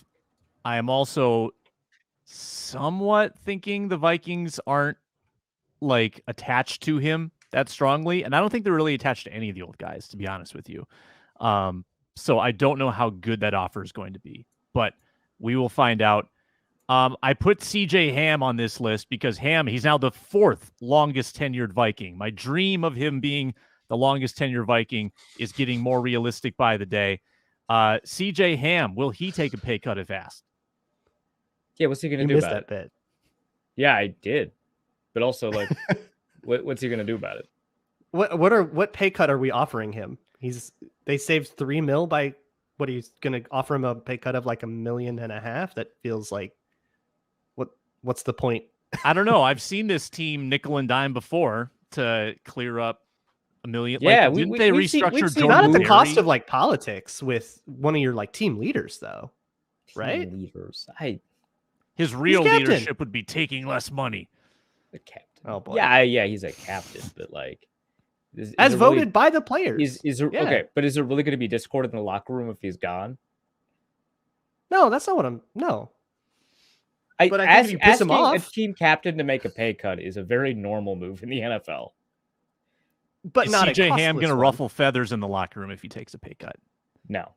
S1: I am also somewhat thinking the Vikings aren't like attached to him that strongly, and I don't think they're really attached to any of the old guys, to be honest with you. So I don't know how good that offer is going to be, but we will find out. I put CJ Ham on this list because he's now the 4th longest tenured Viking. My dream of him being the longest tenured Viking is getting more realistic by the day. CJ Ham, will he take a pay cut if asked?
S3: Yeah, what's he going to do about it?
S2: Bit.
S3: Yeah, I did. But also, like, what's he going to do about it?
S2: What pay cut are we offering him? They saved $3 million by what he's going to offer him a pay cut of like $1.5 million. That feels like what's the point?
S1: I don't know. I've seen this team nickel and dime before to clear up $1 million.
S3: Yeah,
S1: like, didn't they restructure Jordan
S2: not at the
S1: Berry?
S2: cost of like politics with one of your like team leaders though, right?
S3: Team leaders.
S1: His real
S2: captain.
S1: leadership would be taking less money.
S3: The captain.
S2: Oh boy.
S3: Yeah, he's a captain, but like,
S2: as voted by the players.
S3: Okay, but is there really going to be discord in the locker room if he's gone?
S2: No, that's not what I'm. No.
S3: But
S2: I think if you piss him
S3: asking
S2: off,
S3: a team captain to make a pay cut is a very normal move in the NFL.
S2: but
S1: Is
S2: not
S1: CJ Ham
S2: going
S1: to ruffle feathers in the locker room if he takes a pay cut?
S3: No.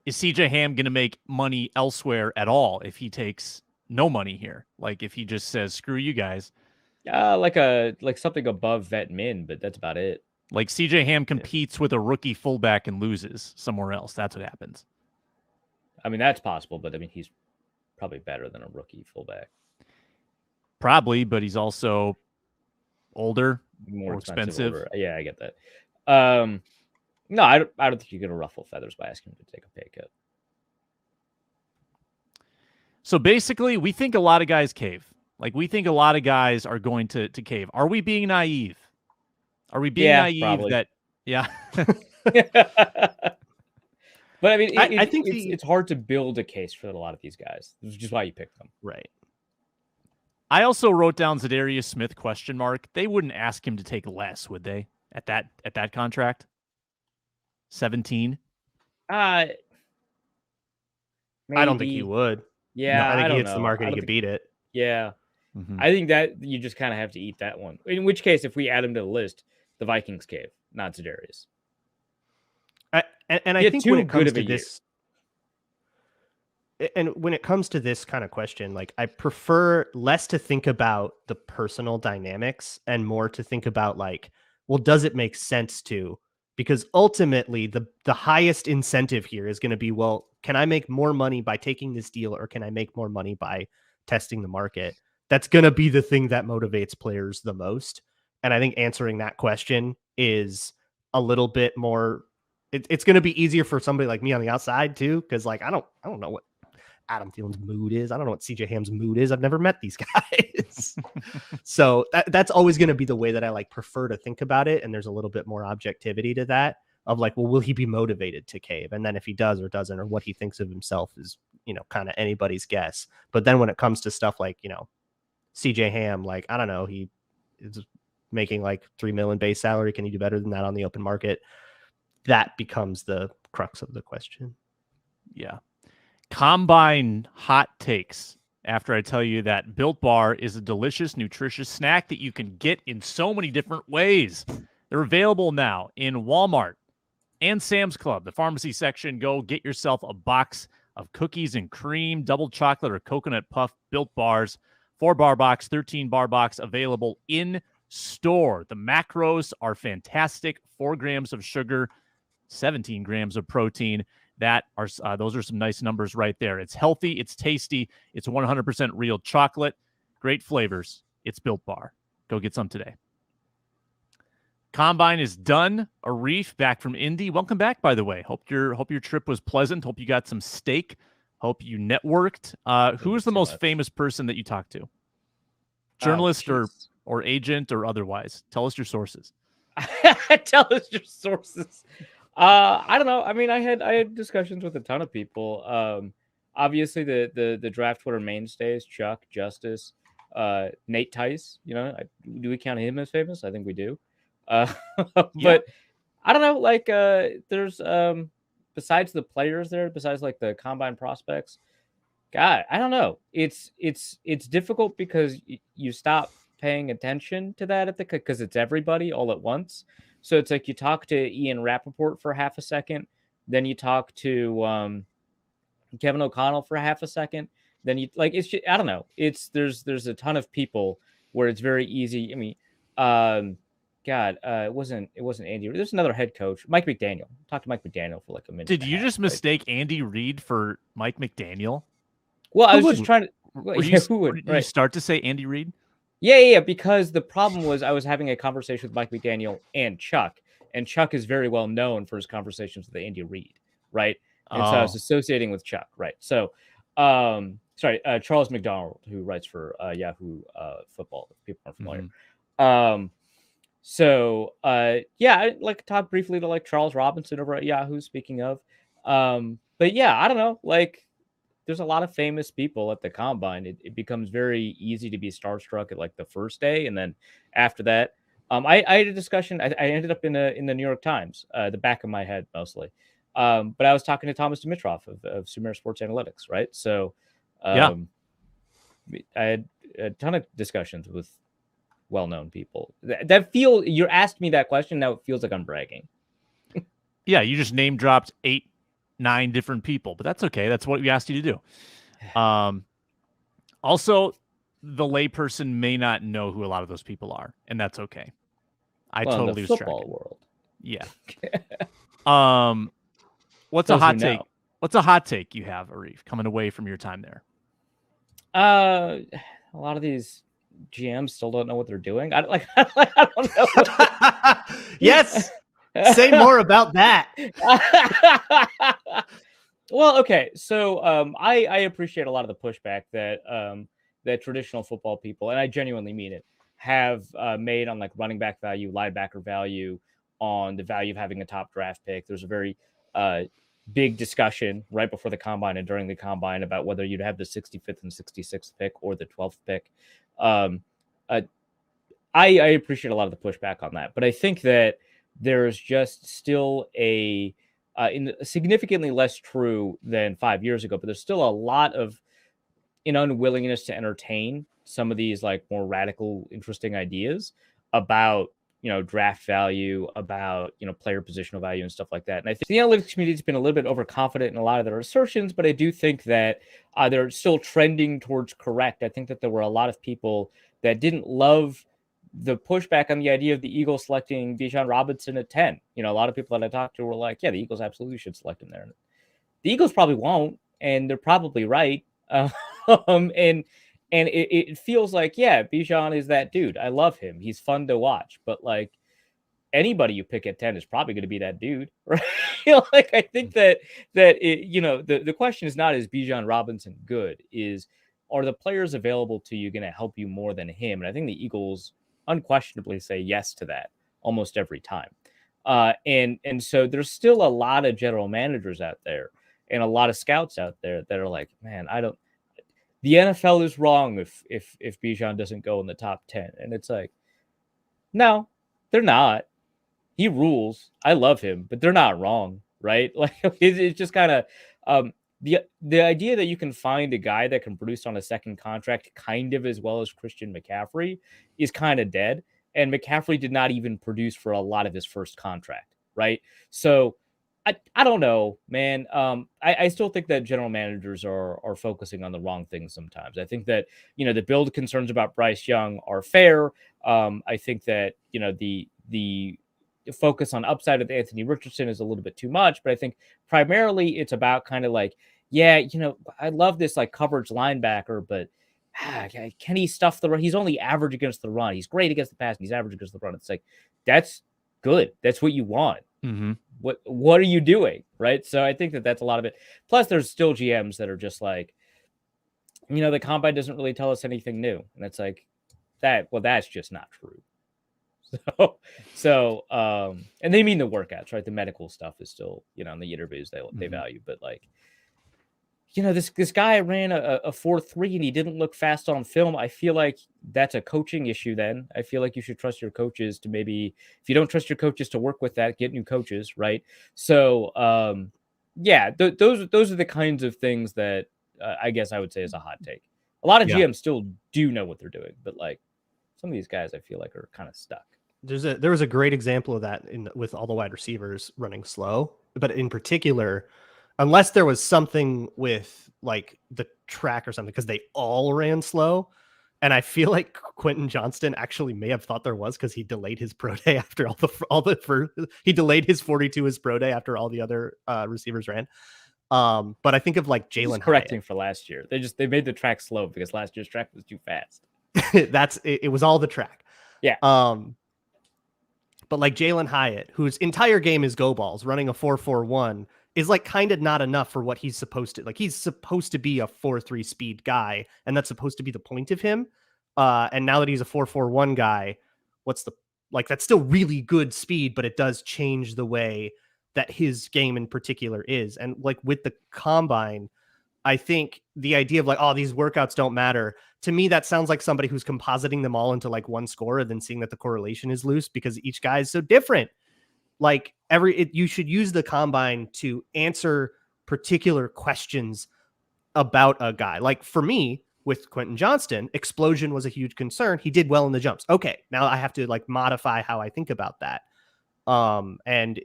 S1: Is CJ Ham going to make money elsewhere at all if he takes no money here? Like if he just says, screw you guys.
S3: Like something above vet min, but that's about it.
S1: Like CJ Ham competes with a rookie fullback and loses somewhere else. That's what happens.
S3: I mean, that's possible, but I mean, he's probably better than a rookie fullback.
S1: Probably, but he's also older,
S3: More
S1: expensive.
S3: Older. Yeah, I get that. No, I don't think you're going to ruffle feathers by asking him to take a pay cut.
S1: So basically, we think a lot of guys cave. Like, we think a lot of guys are going to cave. Are we being naive? Are we being naive
S3: probably.
S1: that, yeah.
S3: But I mean,
S2: I think
S3: it's hard to build a case for a lot of these guys, which is why you pick them.
S2: Right.
S1: I also wrote down za'darius Smith ? They wouldn't ask him to take less, would they? At that contract? 17?
S2: I don't think he would.
S3: Yeah,
S2: no, I think
S3: don't
S2: he hits
S3: know.
S2: the market, he could beat it.
S3: Yeah.
S1: Mm-hmm.
S3: I think that you just kind of have to eat that one. In which case, if we add him to the list, the Vikings cave, not za'darius.
S2: And I think when it comes to this, and when it comes to this kind of question, like I prefer less to think about the personal dynamics and more to think about like, well, does it make sense to? Because ultimately, the highest incentive here is going to be, well, can I make more money by taking this deal, or can I make more money by testing the market. That's going to be the thing that motivates players the most. And I think answering that question is a little bit more, it's going to be easier for somebody like me on the outside too. Cause like, I don't know what Adam Thielen's mood is. I don't know what CJ Ham's mood is. I've never met these guys. So that's always going to be the way that I like prefer to think about it. And there's a little bit more objectivity to that of like, well, will he be motivated to cave? And then if he does or doesn't, or what he thinks of himself is, kind of anybody's guess. But then when it comes to stuff like, CJ Ham, like, I don't know, he is making like $3 million base salary. Can he do better than that on the open market? That becomes the crux of the question.
S1: Yeah. Combine hot takes after I tell you that Built Bar is a delicious, nutritious snack that you can get in so many different ways. They're available now in Walmart and Sam's Club, the pharmacy section. Go get yourself a box of cookies and cream, double chocolate or coconut puff Built Bars, 4-bar box, 13-bar box, available in store. The macros are fantastic. 4 grams of sugar, 17 grams of protein. Those are some nice numbers right there. It's healthy, it's tasty, it's 100% real chocolate, great flavors. It's Built Bar. Go get some today. Combine is done. Arif, back from Indy. Welcome back, by the way. Hope your trip was pleasant. Hope you got some steak. Hope you networked. Who is the most famous person that you talked to? Journalist or agent or otherwise? Tell us your sources.
S3: Tell us your sources. I don't know. I mean, I had discussions with a ton of people. Obviously, the draft Twitter mainstays: Chuck, Justice, Nate Tice. Do we count him as famous? I think we do. But I don't know. Like, there's besides the players there, besides like the combine prospects. God, I don't know. It's difficult because you stop paying attention to that because it's everybody all at once. So it's like you talk to Ian Rappaport for half a second, then you talk to Kevin O'Connell for half a second, then you like it's just, I don't know. There's a ton of people where it's very easy. I mean, it wasn't Andy. There's another head coach, Mike McDaniel. Talk to Mike McDaniel for like a minute.
S1: Did you just mistake Andy Reid for Mike McDaniel?
S3: Well, I was just trying to.
S1: Who would you start to say Andy Reid?
S3: Yeah. Because the problem was I was having a conversation with Mike McDaniel and Chuck is very well known for his conversations with Andy Reid, right? And so I was associating with Chuck, right? So, Charles McDonald, who writes for Yahoo Football, if people aren't familiar. I'd like to talk briefly to like Charles Robinson over at Yahoo, speaking of. But yeah, I don't know, like there's a lot of famous people at the combine. It becomes very easy to be starstruck at like the first day. And then after that, I had a discussion. I ended up in the New York Times, the back of my head mostly. But I was talking to Thomas Dimitrov of Sumer Sports Analytics, right? So I had a ton of discussions with well-known people you asked me that question. Now it feels like I'm bragging.
S1: Yeah. You just name dropped 8-9 different people, but that's okay. That's what we asked you to do. Also, the layperson may not know who a lot of those people are, and that's okay. I totally was
S3: football world.
S1: Yeah. What's a hot take? What's a hot take you have, Arif, coming away from your time there?
S3: A lot of these GMs still don't know what they're doing. I don't know.
S2: Yes. Say more about that.
S3: Well, okay. So I appreciate a lot of the pushback that traditional football people, and I genuinely mean it, have made on like running back value, linebacker value, on the value of having a top draft pick. There's a very big discussion right before the combine and during the combine about whether you'd have the 65th and 66th pick or the 12th pick. I appreciate a lot of the pushback on that, but I think that there's just still significantly less true than 5 years ago, but there's still a lot of unwillingness to entertain some of these like more radical, interesting ideas about draft value, about player positional value and stuff like that. And I think the analytics community has been a little bit overconfident in a lot of their assertions, but I do think that they're still trending towards correct. I think that there were a lot of people that didn't love the pushback on the idea of the Eagles selecting Bijan Robinson at 10. A lot of people that I talked to were like, yeah, the Eagles absolutely should select him there. The Eagles probably won't, and they're probably right. And And it feels like, yeah, Bijan is that dude. I love him. He's fun to watch. But like anybody you pick at 10 is probably going to be that dude, right? Like I think that the question is not, is Bijan Robinson good? Are the players available to you going to help you more than him? And I think the Eagles unquestionably say yes to that almost every time. And so there's still a lot of general managers out there and a lot of scouts out there that are like, man, the NFL is wrong if Bijan doesn't go in the top 10. And it's like, no, they're not. He rules. I love him, but they're not wrong, right? Like it's just kind of the idea that you can find a guy that can produce on a second contract kind of as well as Christian McCaffrey is kind of dead. And McCaffrey did not even produce for a lot of his first contract, right? So I don't know, man. I still think that general managers are focusing on the wrong things sometimes. I think that, the build concerns about Bryce Young are fair. I think that, the focus on upside of Anthony Richardson is a little bit too much, but I think primarily it's about kind of like, yeah, I love this like coverage linebacker, but can he stuff the run? He's only average against the run. He's great against the pass, and he's average against the run. It's like, that's good. That's what you want.
S1: Mm-hmm.
S3: What are you doing? Right. So I think that that's a lot of it. Plus there's still GMs that are just like, the combine doesn't really tell us anything new. And it's like that's just not true. So, and they mean the workouts, right? The medical stuff is still, in the interviews they value, but like, this guy ran a 4.3 and he didn't look fast on film. I feel like that's a coaching issue. Then I feel like you should trust your coaches to maybe, if you don't trust your coaches to work with that, get new coaches. Right. So, those are the kinds of things that I guess I would say is a hot take. A lot of GMs still do know what they're doing, but like some of these guys I feel like are kind of stuck.
S2: There was a great example of that with all the wide receivers running slow, but in particular, unless there was something with like the track or something, because they all ran slow. And I feel like Quentin Johnston actually may have thought there was, because he delayed his pro day after he delayed his 42 his pro day after all the other receivers ran. But I think of like Jalen
S3: correcting for last year. They made the track slow because last year's track was too fast.
S2: It was all the track.
S3: Yeah.
S2: But like Jalen Hyatt, whose entire game is go balls, running a 4.41 is like kind of not enough for what he's supposed to. Like he's supposed to be a 4.3 speed guy, and that's supposed to be the point of him. And now that he's a 4.41 guy, that's still really good speed, but it does change the way that his game in particular is. And like with the combine, I think the idea of like, oh, these workouts don't matter. To me, that sounds like somebody who's compositing them all into like one score and then seeing that the correlation is loose because each guy is so different. Like you should use the combine to answer particular questions about a guy. Like for me, with Quentin Johnston, explosion was a huge concern. He did well in the jumps. Okay, now I have to like modify how I think about that. And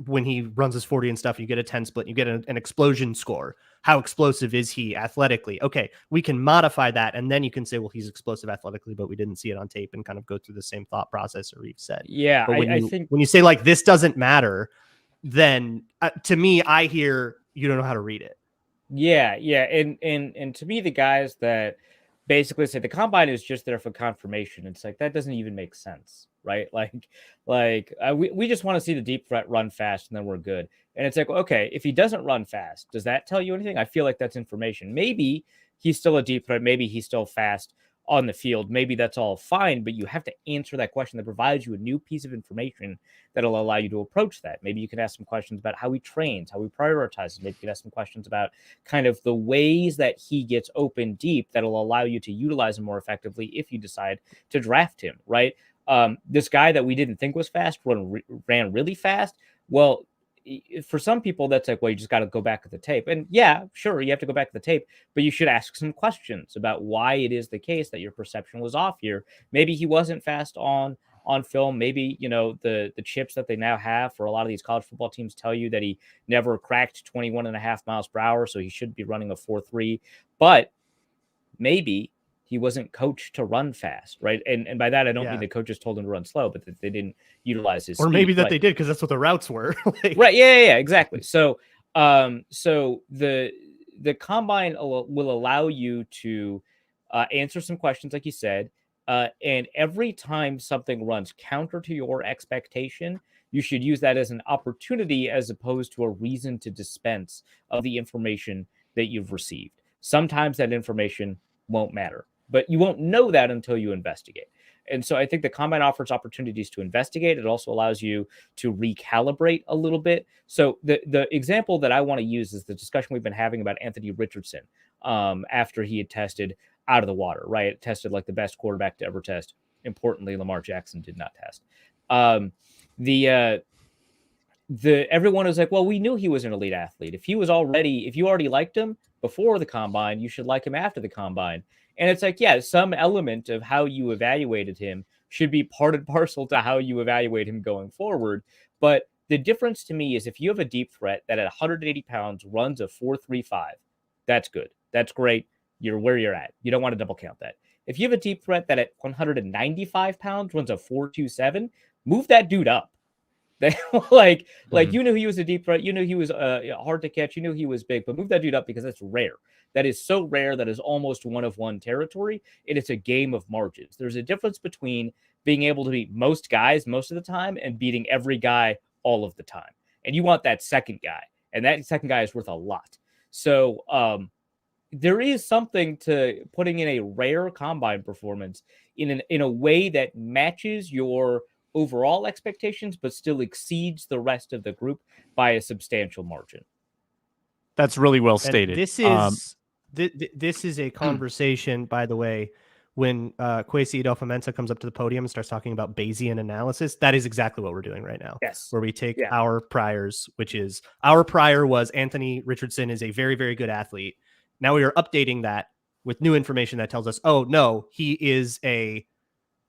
S2: when he runs his 40 and stuff, you get a 10 split, you get an explosion score. How explosive is he athletically? Okay, we can modify that. And then you can say, well, he's explosive athletically, but we didn't see it on tape, and kind of go through the same thought process Arif said.
S3: Yeah,
S2: but
S3: I think
S2: when you say like, this doesn't matter, then to me, I hear you don't know how to read it.
S3: Yeah. And to me, the guys that basically say the combine is just there for confirmation, it's like, that doesn't even make sense. Right. We just want to see the deep threat run fast and then we're good. And it's like, okay, if he doesn't run fast, does that tell you anything? I feel like that's information. Maybe he's still a deep threat. Maybe he's still fast on the field. Maybe that's all fine, but you have to answer that question that provides you a new piece of information that'll allow you to approach that. Maybe you can ask some questions about how he trains, how he prioritizes. Maybe you can ask some questions about kind of the ways that he gets open deep that'll allow you to utilize him more effectively if you decide to draft him, right? This guy that we didn't think was fast ran really fast. Well, for some people, that's like, well, you just got to go back to the tape. And yeah, sure, you have to go back to the tape, but you should ask some questions about why it is the case that your perception was off here. Maybe he wasn't fast on film. Maybe, the chips that they now have for a lot of these college football teams tell you that he never cracked 21.5 miles per hour, so he should be running a 4.3. But maybe he wasn't coached to run fast, right? And by that, I don't mean the coaches told him to run slow, but that they didn't utilize his
S2: or
S3: speed.
S2: Maybe that they did, because that's what the routes were.
S3: Right. Yeah, exactly. So the combine will allow you to answer some questions, like you said. And every time something runs counter to your expectation, you should use that as an opportunity as opposed to a reason to dispense of the information that you've received. Sometimes that information won't matter, but you won't know that until you investigate. And so I think the combine offers opportunities to investigate. It also allows you to recalibrate a little bit. So the example that I want to use is the discussion we've been having about Anthony Richardson after he had tested out of the water, right? Tested like the best quarterback to ever test. Importantly, Lamar Jackson did not test. Everyone was like, well, we knew he was an elite athlete. If you already liked him before the combine, you should like him after the combine. And it's like, yeah, some element of how you evaluated him should be part and parcel to how you evaluate him going forward. But the difference to me is if you have a deep threat that at 180 pounds runs a 4.35, that's good. That's great. You're where you're at. You don't want to double count that. If you have a deep threat that at 195 pounds runs a 4.27, move that dude up. You knew he was a deep threat. You knew he was hard to catch. You knew he was big, but move that dude up because that's rare. That is so rare that is almost one of one territory. And it's a game of margins. There's a difference between being able to beat most guys most of the time and beating every guy all of the time. And you want that second guy. And that second guy is worth a lot. So there is something to putting in a rare combine performance in a way that matches your overall expectations, but still exceeds the rest of the group by a substantial margin.
S1: That's really well stated.
S2: And this is a conversation, by the way, when kwesi-adofo-mensah comes up to the podium and starts talking about Bayesian analysis. That is exactly what we're doing right now.
S3: Yes.
S2: Where we take our priors, which is our prior was Anthony Richardson is a very, very good athlete. Now we are updating that with new information that tells us, oh, no, he is a,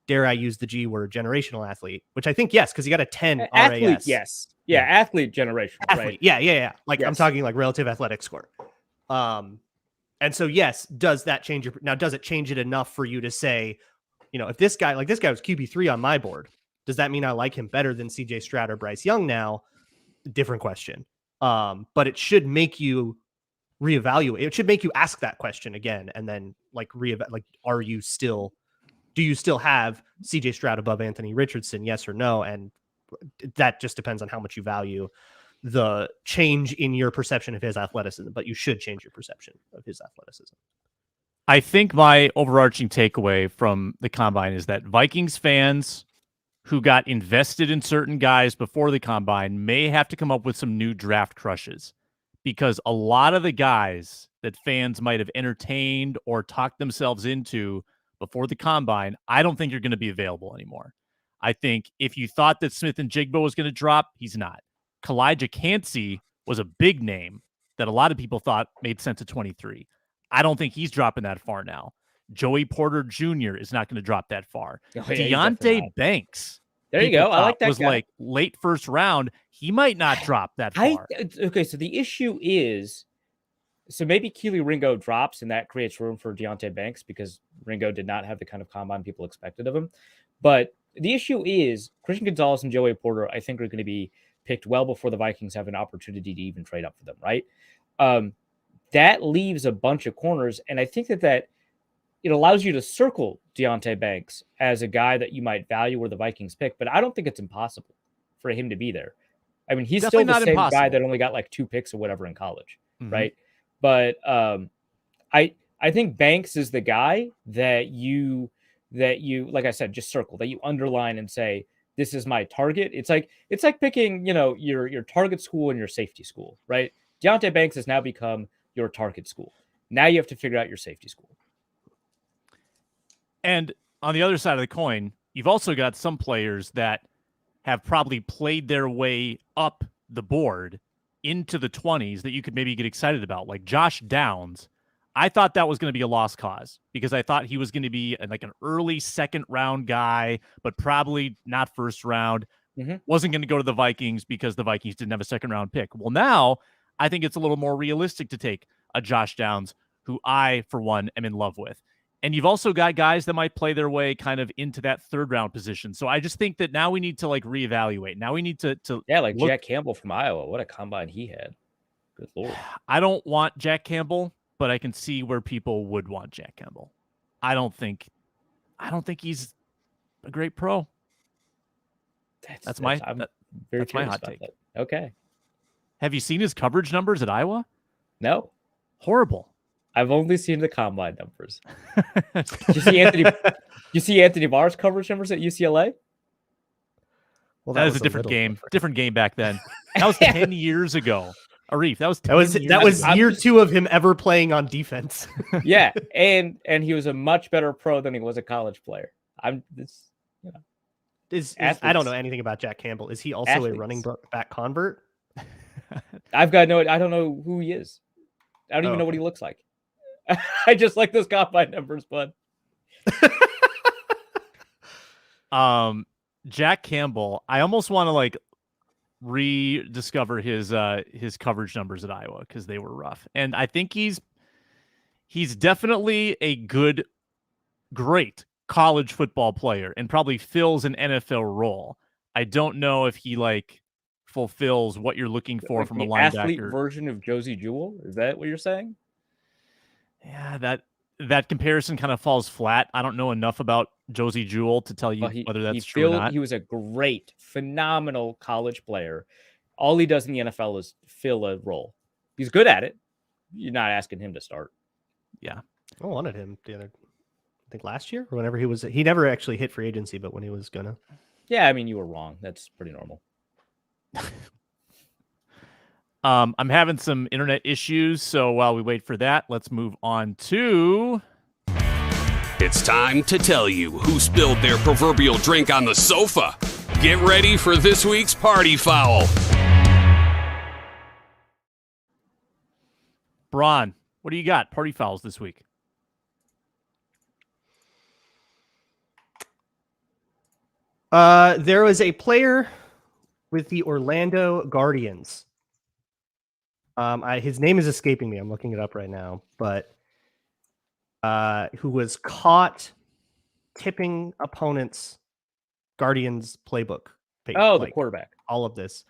S2: dare I use the G word, generational athlete, which I think, yes, because he got a 10
S3: athlete,
S2: RAS.
S3: yes. Yeah, athlete generational,
S2: athlete,
S3: right?
S2: Yeah. Like, yes. I'm talking like relative athletic score. And so, yes, does that change does it change it enough for you to say, if this guy was QB3 on my board, does that mean I like him better than CJ Stroud or Bryce Young now? Different question. But it should make you reevaluate. It should make you ask that question again. And then do you still have CJ Stroud above Anthony Richardson? Yes or no? And that just depends on how much you value the change in your perception of his athleticism, but you should change your perception of his athleticism.
S1: I think my overarching takeaway from the combine is that Vikings fans who got invested in certain guys before the combine may have to come up with some new draft crushes, because a lot of the guys that fans might have entertained or talked themselves into before the combine, I don't think you're going to be available anymore. I think if you thought that Smith and Jigbo was going to drop, he's not. Kalijah Cansey was a big name that a lot of people thought made sense at 23. I don't think he's dropping that far now. Joey Porter Jr. is not going to drop that far. Deonte Banks.
S3: There you go. I like that
S1: was
S3: guy.
S1: Like late first round. He might not drop that far.
S3: Okay, so the issue is, so maybe Keely Ringo drops and that creates room for Deonte Banks because Ringo did not have the kind of combine people expected of him. But the issue is Christian Gonzalez and Joey Porter, I think, are going to be picked well before the Vikings have an opportunity to even trade up for them, right? That leaves a bunch of corners, and I think that it allows you to circle Deonte Banks as a guy that you might value where the Vikings pick, but I don't think it's impossible for him to be there. I mean, he's definitely still the same guy that only got like 2 picks or whatever in college, right? But I think Banks is the guy that you, like I said, just circle, that you underline and say, this is my target. It's like picking, your target school and your safety school, right? Deonte Banks has now become your target school. Now you have to figure out your safety school.
S1: And on the other side of the coin, you've also got some players that have probably played their way up the board into the 20s that you could maybe get excited about, like Josh Downs. I thought that was going to be a lost cause because I thought he was going to be like an early second round guy, but probably not first round. Wasn't going to go to the Vikings because the Vikings didn't have a second round pick. Well, now I think it's a little more realistic to take a Josh Downs, who I, for one, am in love with. And you've also got guys that might play their way kind of into that third round position. So I just think that now we need to like reevaluate. Now we need to
S3: like look. Jack Campbell from Iowa. What a combine he had. Good Lord.
S1: I don't want Jack Campbell, but I can see where people would want Jack Campbell. I don't think he's a great pro. That's my
S3: I'm
S1: that-
S3: very
S1: that's my
S3: curious
S1: hot
S3: about
S1: take.
S3: that. Okay.
S1: Have you seen his coverage numbers at Iowa?
S3: No,
S1: Horrible.
S3: I've only seen the combine numbers. You see Anthony. You see Anthony Barr's coverage numbers at UCLA?
S2: Well,
S1: that was a different
S2: little
S1: game.
S2: different.
S1: Different game back then. That was 10 years ago. Arif, that was 10 years
S2: that was
S1: ago.
S2: year 2 of him ever playing on defense.
S3: Yeah, and he was a much better pro than he was a college player. I
S2: don't know anything about Jack Campbell. Is he also a running back convert?
S3: I don't know who he is. I don't even know what he looks like. I just like those combine numbers, bud.
S1: Jack Campbell, I almost want to like rediscover his coverage numbers at Iowa because they were rough. And I think he's definitely a great college football player and probably fills an NFL role. I don't know if he like fulfills what you're looking for
S3: like
S1: from a
S3: the
S1: linebacker.
S3: Athlete version of Josie Jewell. Is that what you're saying?
S1: Yeah, that comparison kind of falls flat. I don't know enough about Josie Jewell to tell you whether that's true or not.
S3: He was a great, phenomenal college player. All he does in the NFL is fill a role. He's good at it. You're not asking him to start.
S1: Yeah.
S2: I wanted him I think last year or whenever he never actually hit free agency, but when he was gonna.
S3: Yeah, I mean, you were wrong. That's pretty normal.
S1: I'm having some internet issues, so while we wait for that, let's move on to...
S5: It's time to tell you who spilled their proverbial drink on the sofa. Get ready for this week's party foul.
S1: Braun, what do you got? Party fouls this week.
S2: There was a player with the Orlando Guardians. His name is escaping me. I'm looking it up right now, but who was caught tipping opponents' Guardians playbook.
S3: The quarterback.
S2: All of this.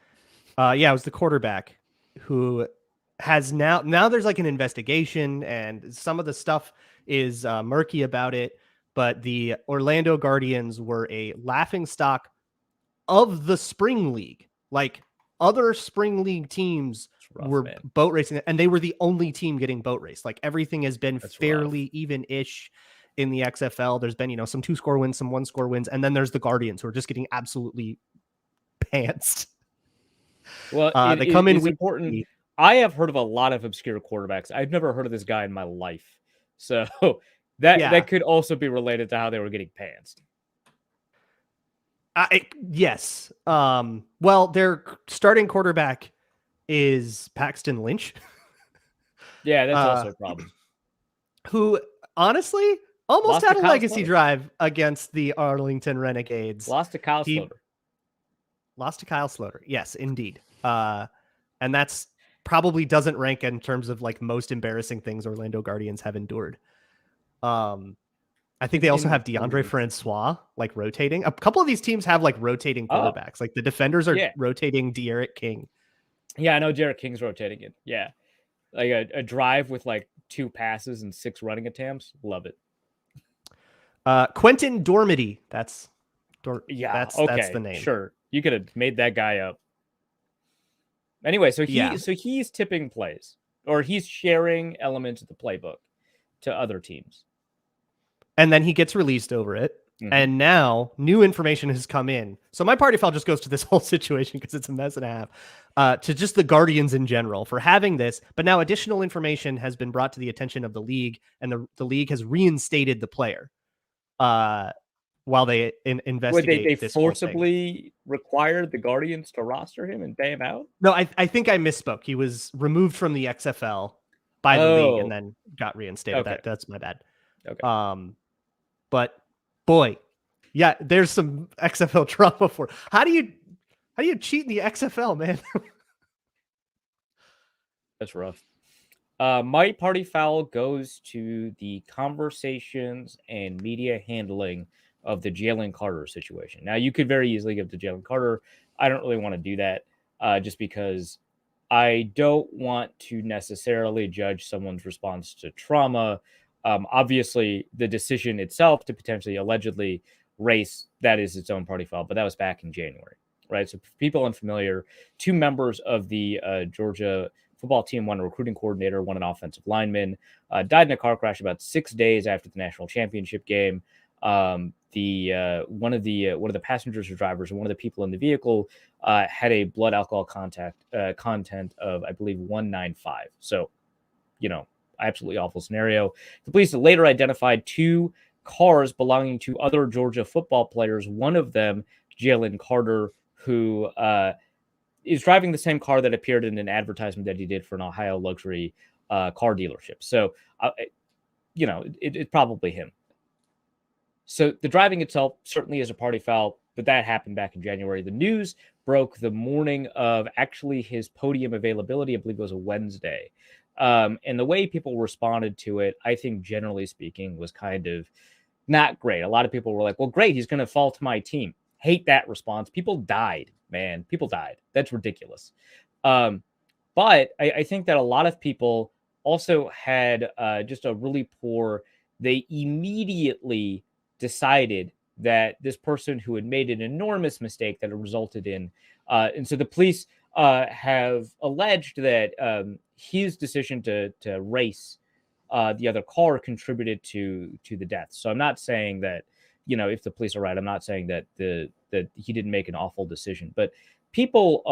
S2: It was the quarterback who has now there's like an investigation and some of the stuff is murky about it. But the Orlando Guardians were a laughingstock of the spring league. Like other spring league teams were boat racing, and they were the only team getting boat raced. Like everything has been fairly even-ish in the XFL. There's been, some 2-score wins, some 1-score wins, and then there's the Guardians who are just getting absolutely pantsed.
S3: Well,
S2: they come in
S3: important. I have heard of a lot of obscure quarterbacks. I've never heard of this guy in my life. So that could also be related to how they were getting pantsed.
S2: Yes. Well, their starting quarterback is Paxton Lynch.
S3: Yeah, that's also a problem.
S2: Who honestly almost had a legacy drive against the Arlington Renegades.
S3: Lost to Kyle Sloter.
S2: Lost to Kyle Sloter. Yes, indeed. And that's probably doesn't rank in terms of like most embarrassing things Orlando Guardians have endured. I think they also have DeAndre Francois like rotating. A couple of these teams have like rotating quarterbacks. Like the defenders are rotating D'Eriq King.
S3: Yeah, I know D'Eriq King's rotating it. Yeah. Like a drive with like 2 passes and 6 running attempts. Love it.
S2: Quentin Dormady. That's the name.
S3: Sure. You could have made that guy up. Anyway, so he's tipping plays, or he's sharing elements of the playbook to other teams.
S2: And then he gets released over it. Mm-hmm. And now new information has come in. So my party foul just goes to this whole situation because it's a mess and a half, to just the Guardians in general for having this. But now additional information has been brought to the attention of the league, and the league has reinstated the player while they investigate.
S3: They forcibly required the Guardians to roster him and pay him out?
S2: No, I think I misspoke. He was removed from the XFL by the league and then got reinstated.
S3: Okay.
S2: That's my bad.
S3: Okay.
S2: But boy, yeah, there's some XFL drama for. How do you cheat in the XFL, man?
S3: That's rough. My party foul goes to the conversations and media handling of the Jalen Carter situation. Now, you could very easily give to Jalen Carter. I don't really want to do that just because I don't want to necessarily judge someone's response to trauma Obviously, the decision itself to potentially allegedly race, that is its own party foul, but that was back in January, right? So for people unfamiliar, 2 members of the Georgia football team, one a recruiting coordinator, one an offensive lineman, died in a car crash about 6 days after the national championship game. One of the passengers or drivers, and one of the people in the vehicle had a blood alcohol content of, I believe, 195. So, absolutely awful scenario. The police later identified 2 cars belonging to other Georgia football players. One of them, Jalen Carter, who is driving the same car that appeared in an advertisement that he did for an Ohio luxury car dealership. So, it's probably him. So the driving itself certainly is a party foul, but that happened back in January. The news broke the morning of actually his podium availability. I believe it was a Wednesday. And the way people responded to it, I think generally speaking, was kind of not great. A lot of people were like, well, great, he's going to fall to my team. Hate that response. People died, man. People died. That's ridiculous. But I think that a lot of people also had just a really poor, they immediately decided that this person who had made an enormous mistake that it resulted in. And so the police have alleged that his decision to race the other car contributed to the death. So I'm not saying that, if the police are right, I'm not saying that that he didn't make an awful decision, but people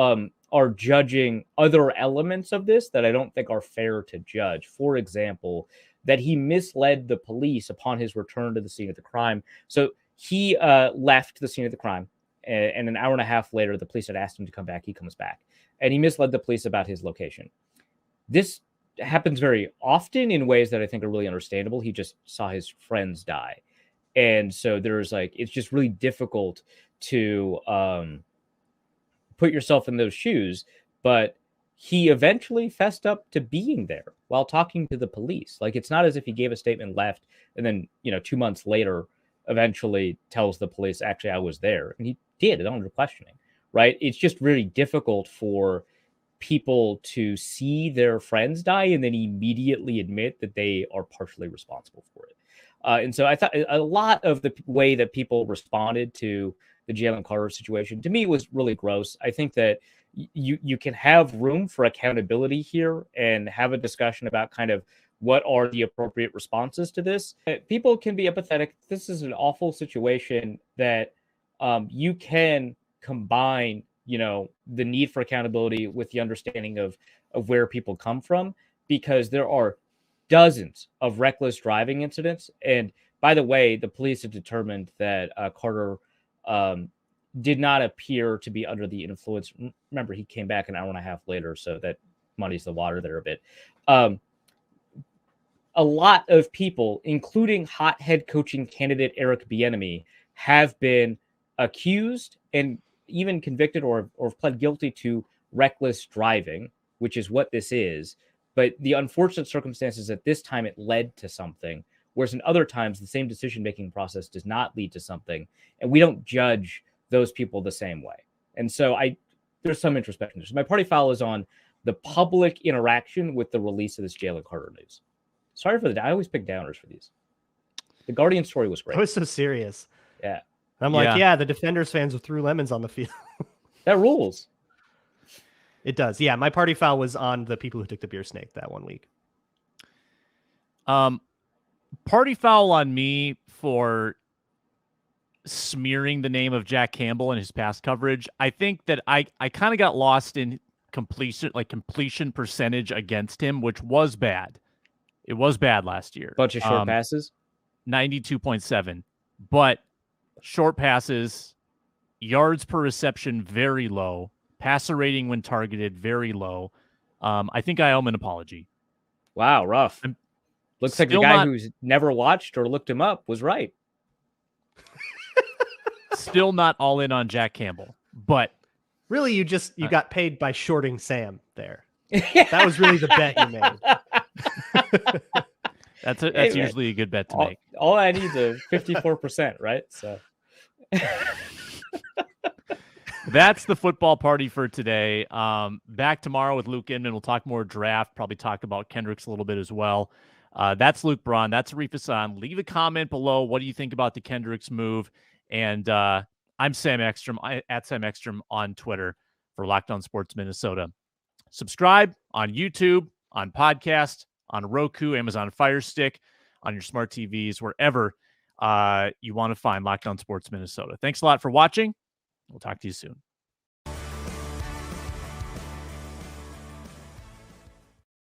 S3: are judging other elements of this that I don't think are fair to judge. For example, that he misled the police upon his return to the scene of the crime. So he left the scene of the crime, and an hour and a half later, the police had asked him to come back. He comes back, and he misled the police about his location. This happens very often in ways that I think are really understandable. He just saw his friends die. And so there's it's just really difficult to put yourself in those shoes. But he eventually fessed up to being there while talking to the police. It's not as if he gave a statement, left, and then, 2 months later, eventually tells the police, actually, I was there. And he did, under questioning, right? It's just really difficult for people to see their friends die and then immediately admit that they are partially responsible for it. And so I thought a lot of the way that people responded to the Jalen Carter situation, to me, was really gross. I think that you can have room for accountability here and have a discussion about kind of what are the appropriate responses to this. People can be empathetic. This is an awful situation that you can combine, the need for accountability with the understanding of where people come from, because there are dozens of reckless driving incidents. And by the way, the police have determined that Carter did not appear to be under the influence. Remember, he came back an hour and a half later, so that muddies the water there a bit. A lot of people, including hot head coaching candidate Eric Bieniemy, have been accused and even convicted or pled guilty to reckless driving, which is what this is. But the unfortunate circumstances at this time, it led to something, whereas in other times, the same decision-making process does not lead to something. And we don't judge those people the same way. And so there's some introspection. So my party foul is on the public interaction with the release of this Jalen Carter news. Sorry for I always pick downers for these. The Guardian story was great.
S2: I was so serious.
S3: Yeah.
S2: I'm like, the Defenders fans threw lemons on the field.
S3: That rules.
S2: It does. Yeah, my party foul was on the people who took the beer snake that 1 week.
S1: Party foul on me for smearing the name of Jack Campbell in his pass coverage. I think that I kind of got lost in completion percentage against him, which was bad. It was bad last year.
S3: Bunch of short passes.
S1: 92.7. But short passes, yards per reception, very low. Passer rating when targeted, very low. I think I owe him an apology.
S3: Wow, rough. Looks like the guy who's never watched or looked him up was right.
S2: Still not all in on Jack Campbell, but really, you got paid by shorting Sam there. That was really the bet you made.
S1: That's usually a good bet to make.
S3: All I need is 54%, right? So
S1: that's the football party for today. Back tomorrow with Luke Inman. We'll talk more draft, probably talk about Kendricks a little bit as well. That's Luke Braun. That's Arif Hasan. Leave a comment below. What do you think about the Kendricks move? And I'm Sam Ekstrom, at Sam Ekstrom on Twitter for Locked On Sports Minnesota. Subscribe on YouTube, on podcast, on Roku, Amazon Fire Stick, on your smart TVs, wherever you want to find Locked On Sports Minnesota. Thanks a lot for watching. We'll talk to you soon.